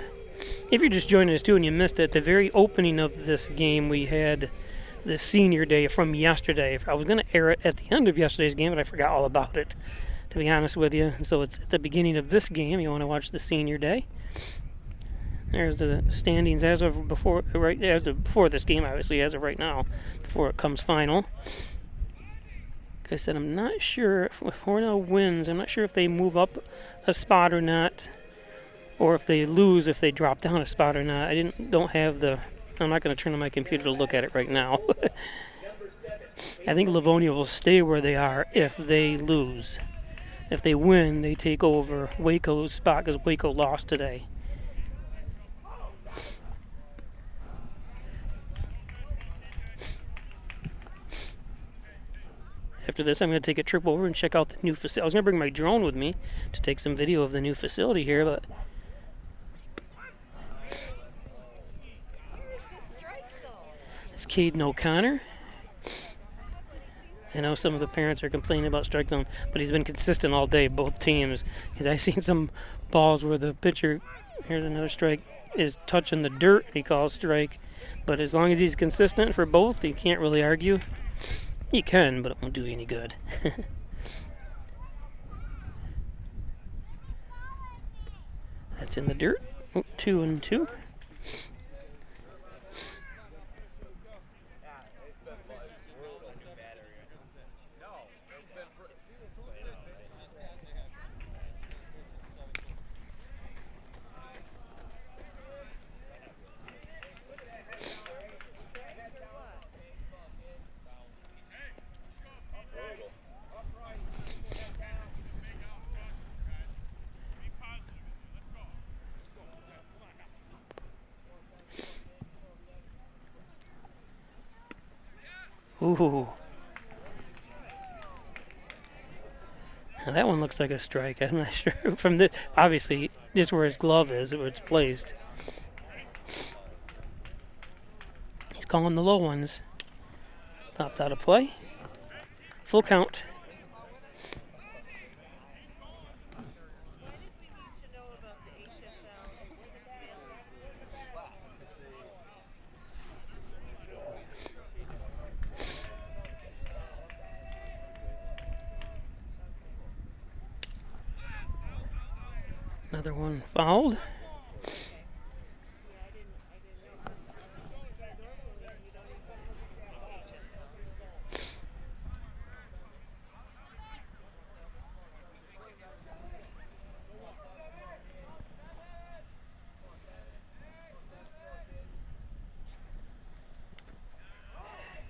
[SPEAKER 2] if you're just joining us too and you missed it, at the very opening of this game, we had the senior day from yesterday. I was going to air it at the end of yesterday's game, but I forgot all about it, to be honest with you. So it's at the beginning of this game. You want to watch the senior day. There's the standings as of before, right as of before this game, obviously, as of right now, before it comes final. Like I said, I'm not sure if Hornell wins. I'm not sure if they move up a spot or not, or if they lose, if they drop down a spot or not. Don't have the. I'm not going to turn on my computer to look at it right now. I think Livonia will stay where they are if they lose. If they win, they take over Waco's spot because Waco lost today. After this, I'm going to take a trip over and check out the new facility. I was going to bring my drone with me to take some video of the new facility here, but it's Caden O'Connor. I know some of the parents are complaining about strike zone, but he's been consistent all day, both teams. Because I've seen some balls where the pitcher, here's another strike, is touching the dirt, he calls strike. But as long as he's consistent for both, you can't really argue. You can, but it won't do you any good. That's in the dirt. 2-2. Ooh. Now that one looks like a strike. I'm not sure. From the obviously, just where his glove is, where it's placed. He's calling the low ones. Popped out of play. Full count. Another one fouled.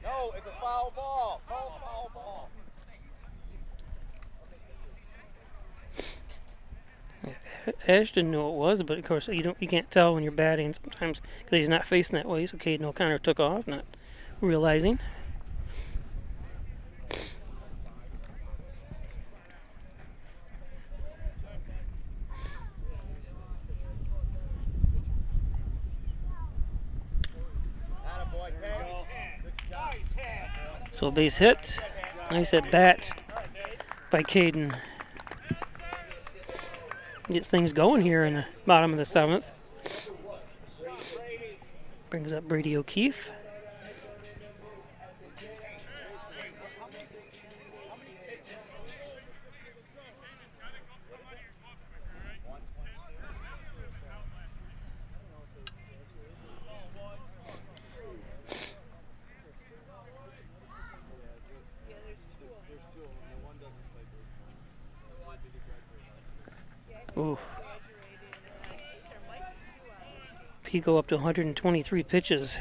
[SPEAKER 10] No, it's a foul ball. Foul ball.
[SPEAKER 2] Ashton knew it was, but of course you can't tell when you're batting sometimes because he's not facing that way. So Caden O'Connor took off, not realizing. So base hit. Nice at bat by Caden. Gets things going here in the bottom of the 7th. Brings up Brady O'Keefe. he go up to 123 pitches.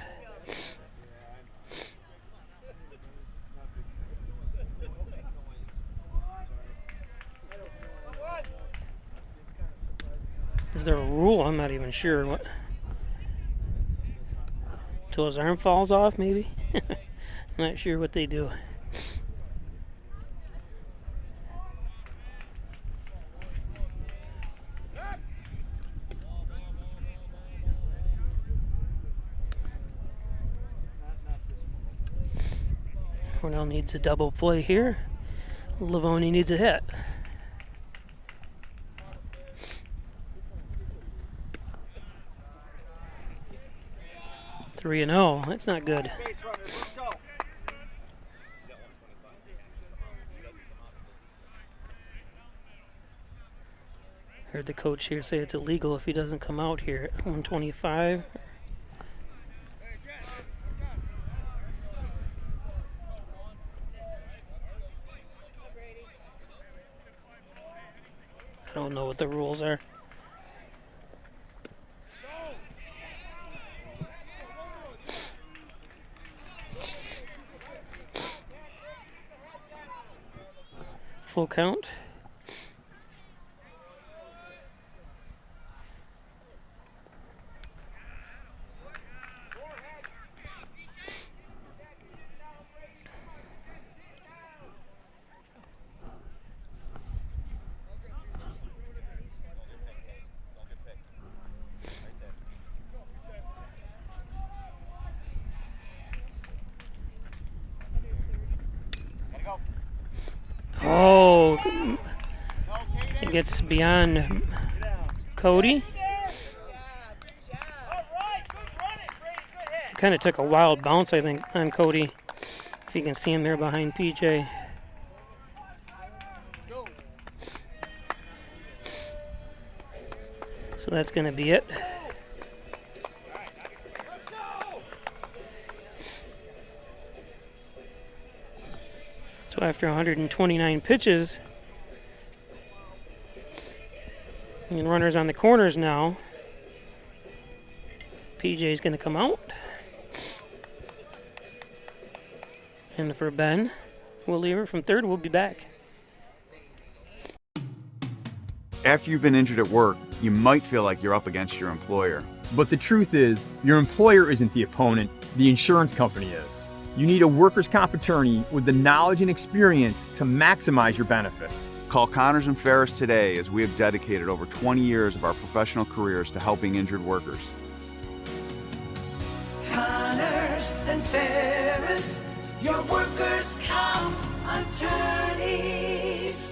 [SPEAKER 2] Is there a rule? I'm not even sure. What? Till his arm falls off, maybe? Not sure what they do. Hornell needs a double play here. Livonia needs a hit. Three and 0. That's not good. Heard the coach here say it's illegal if he doesn't come out here at 125. I don't know what the rules are. Full count. Oh, it gets beyond Cody. Kind of took a wild bounce, I think, on Cody. If you can see him there behind PJ. So that's going to be it. So after 129 pitches, and runners on the corners now, PJ's going to come out. And for Ben, we'll leave her from third. We'll be back.
[SPEAKER 14] After you've been injured at work, you might feel like you're up against your employer.
[SPEAKER 13] But the truth is, your employer isn't the opponent, the insurance company is. You need a workers' comp attorney with the knowledge and experience to maximize your benefits.
[SPEAKER 14] Call Connors and Ferris today, as we have dedicated over 20 years of our professional careers to helping injured workers.
[SPEAKER 7] Connors and Ferris, your workers' comp attorneys.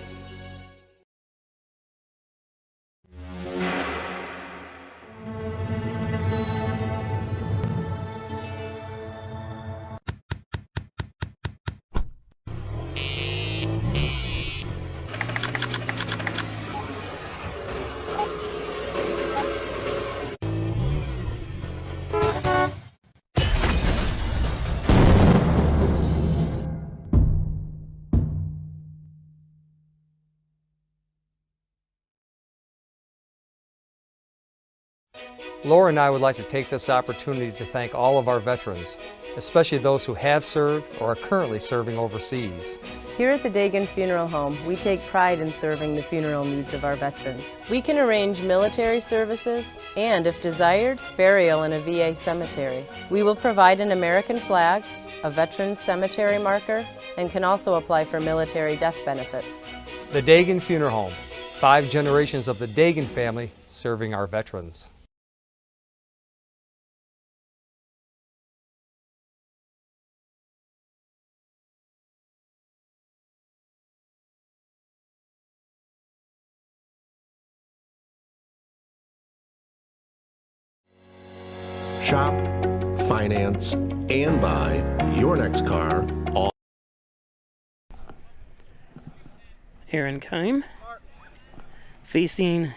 [SPEAKER 15] Laura and I would like to take this opportunity to thank all of our veterans, especially those who have served or are currently serving overseas.
[SPEAKER 16] Here at the Dagan Funeral Home, we take pride in serving the funeral needs of our veterans. We can arrange military services and, if desired, burial in a VA cemetery. We will provide an American flag, a veteran's cemetery marker, and can also apply for military death benefits.
[SPEAKER 15] The Dagan Funeral Home, 5 generations of the Dagan family serving our veterans.
[SPEAKER 12] Shop, finance, and buy your next car all.
[SPEAKER 2] Aaron Keim facing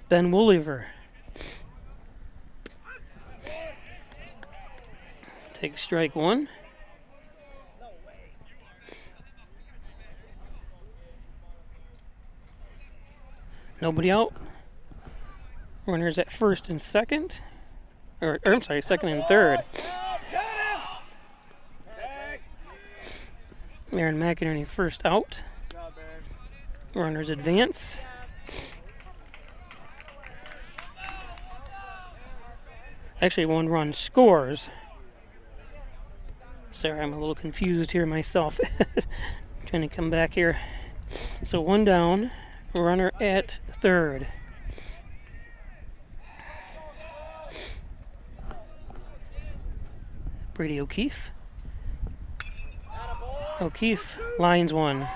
[SPEAKER 2] Ben Wooliver. Take strike one. Nobody out. Runners at first and second. Or I'm sorry, second and third. Aaron McInerney first out. Runners advance. Actually, one run scores. Sorry, I'm a little confused here myself. Trying to come back here. So one down, runner at third. Brady O'Keefe. O'Keefe lines one.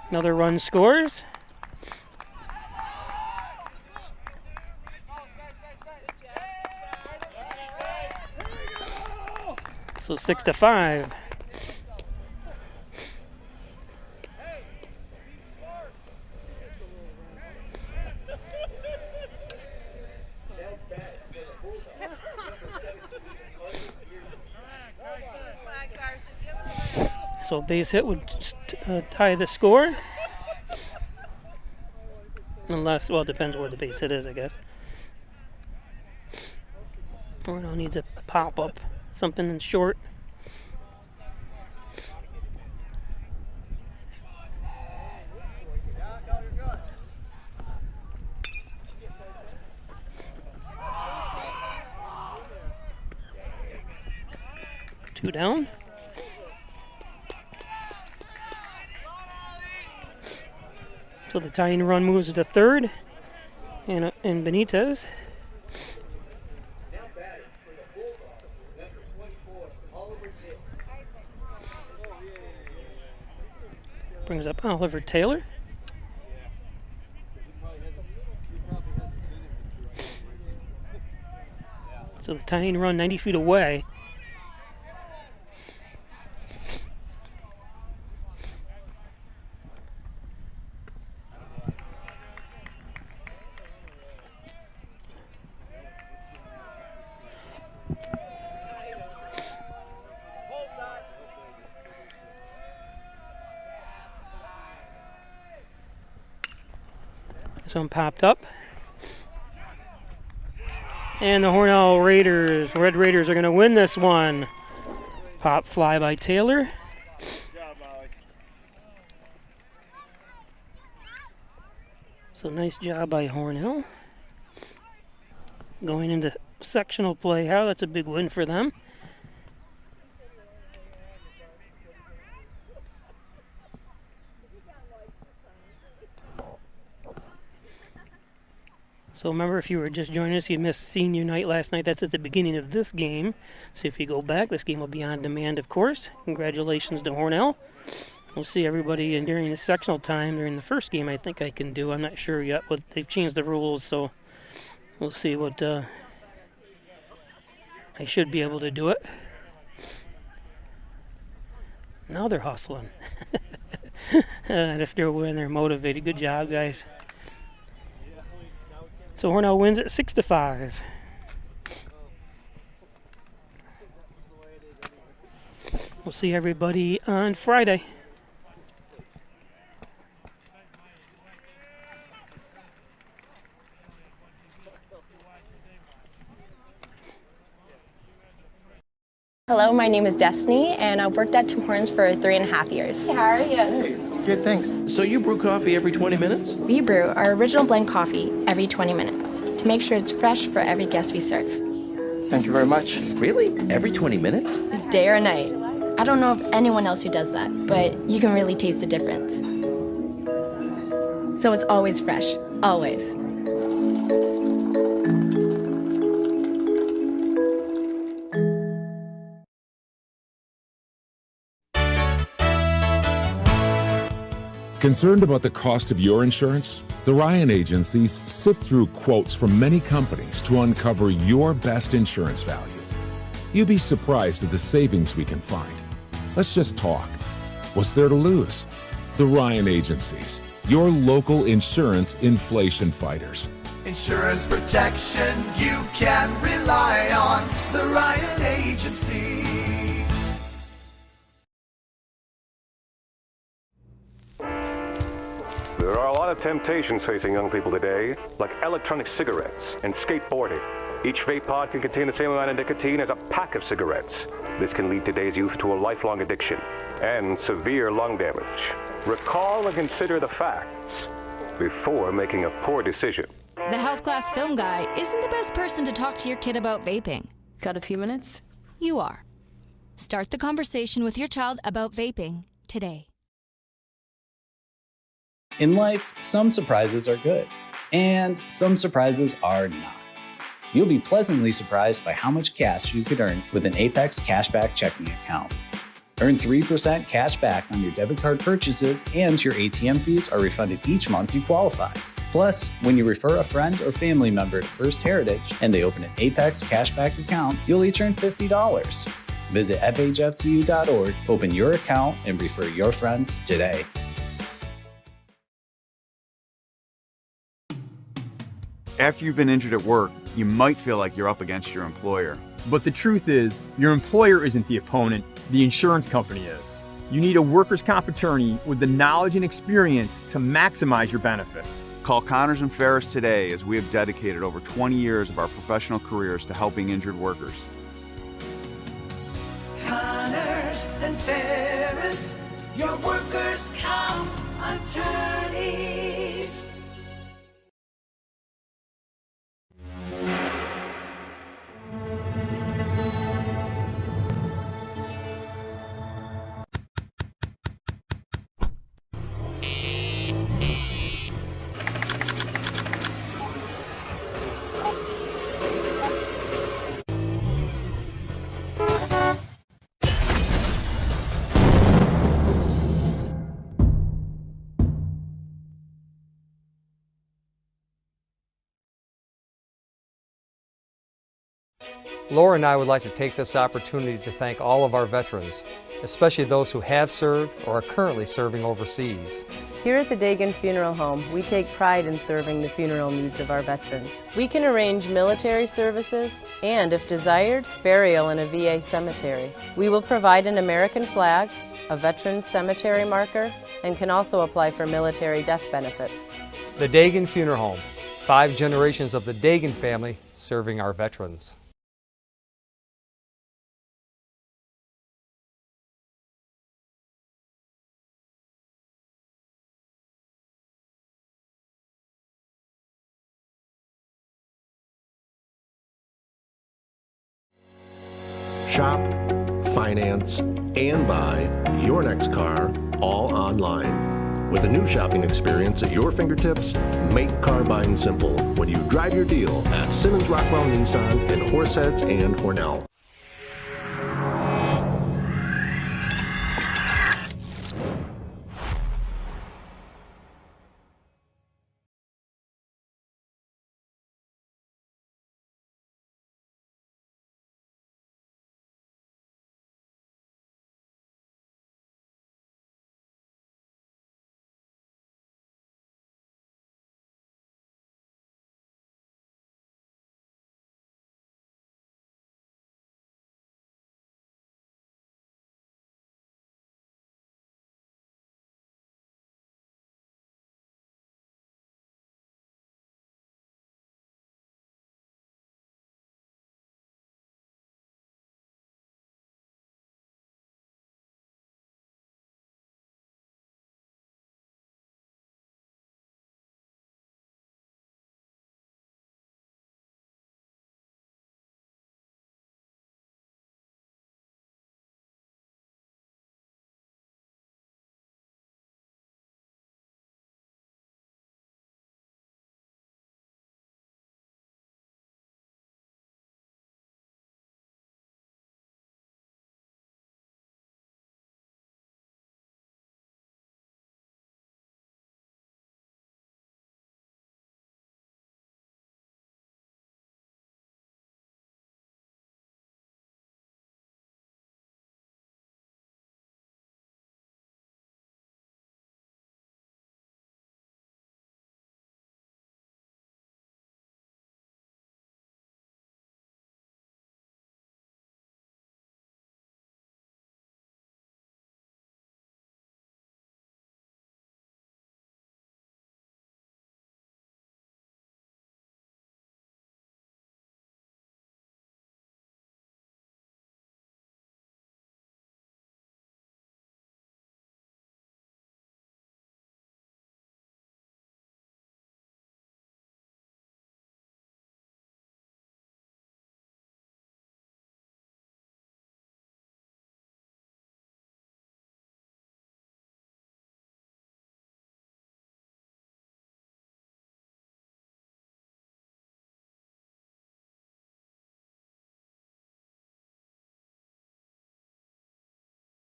[SPEAKER 2] Another run scores. So 6-5. So base hit would tie the score. Unless, well, it depends where the base hit is, I guess. Hornell needs a pop-up, something in short. Two down. So the tying run moves to third, and Benitez. Brings up Oliver Taylor. So the tying run 90 feet away. This one popped up. And the Hornell Raiders, Red Raiders, are going to win this one. Pop fly by Taylor. So nice job by Hornell. Going into sectional play here, that's a big win for them. So remember, if you were just joining us, you missed senior night last night. That's at the beginning of this game. So if you go back, this game will be on demand, of course. Congratulations to Hornell. We'll see everybody during the sectional time during the first game. I think I can do. I'm not sure yet. But they've changed the rules, so we'll see what I should be able to do it. Now they're hustling. And if they're winning, they're motivated. Good job, guys. So Hornell wins at 6-5. We'll see everybody on Friday.
[SPEAKER 3] Hello, my name is Destiny, and I've worked at Tim Hortons for 3.5 years. How are you?
[SPEAKER 4] Hey, good, thanks.
[SPEAKER 5] So you brew coffee every 20 minutes?
[SPEAKER 3] We brew our original blend coffee every 20 minutes to make sure it's fresh for every guest we serve.
[SPEAKER 4] Thank you very much.
[SPEAKER 5] Really? Every 20 minutes?
[SPEAKER 3] Day or night. I don't know of anyone else who does that, but you can really taste the difference. So it's always fresh, always.
[SPEAKER 6] Concerned about the cost of your insurance? The Ryan agencies sift through quotes from many companies to uncover your best insurance value. You'd be surprised at the savings we can find. Let's just talk. What's there to lose? The Ryan agencies, your local insurance inflation fighters.
[SPEAKER 7] Insurance protection you can rely on. The Ryan Agency.
[SPEAKER 8] There are are a lot of temptations facing young people today, like electronic cigarettes and skateboarding. Each vape pod can contain the same amount of nicotine as a pack of cigarettes. This can lead today's youth to a lifelong addiction and severe lung damage. Recall and consider the facts before making a poor decision.
[SPEAKER 9] The health class film guy isn't the best person to talk to your kid about vaping.
[SPEAKER 16] Got a few minutes?
[SPEAKER 9] You are. Start the conversation with your child about vaping today.
[SPEAKER 11] In life, some surprises are good, and some surprises are not. You'll be pleasantly surprised by how much cash you could earn with an Apex Cashback checking account. Earn 3% cash back on your debit card purchases, and your ATM fees are refunded each month you qualify. Plus, when you refer a friend or family member to First Heritage and they open an Apex Cashback account, you'll each earn $50. Visit fhfcu.org, open your account, and refer your friends today.
[SPEAKER 14] After you've been injured at work, you might feel like you're up against your employer.
[SPEAKER 13] But the truth is, your employer isn't the opponent, the insurance company is. You need a workers' comp attorney with the knowledge and experience to maximize your benefits.
[SPEAKER 14] Call Connors and Ferris today, as we have dedicated over 20 years of our professional careers to helping injured workers.
[SPEAKER 7] Connors and Ferris, your workers' comp attorneys.
[SPEAKER 15] Laura and I would like to take this opportunity to thank all of our veterans, especially those who have served or are currently serving overseas.
[SPEAKER 16] Here at the Dagan Funeral Home, we take pride in serving the funeral needs of our veterans. We can arrange military services and, if desired, burial in a VA cemetery. We will provide an American flag, a veterans cemetery marker, and can also apply for military death benefits.
[SPEAKER 15] The Dagan Funeral Home, 5 generations of the Dagan family serving our veterans.
[SPEAKER 12] Shop, finance, and buy your next car all online. With a new shopping experience at your fingertips, make car buying simple when you drive your deal at Simmons Rockwell Nissan in Horseheads and Hornell.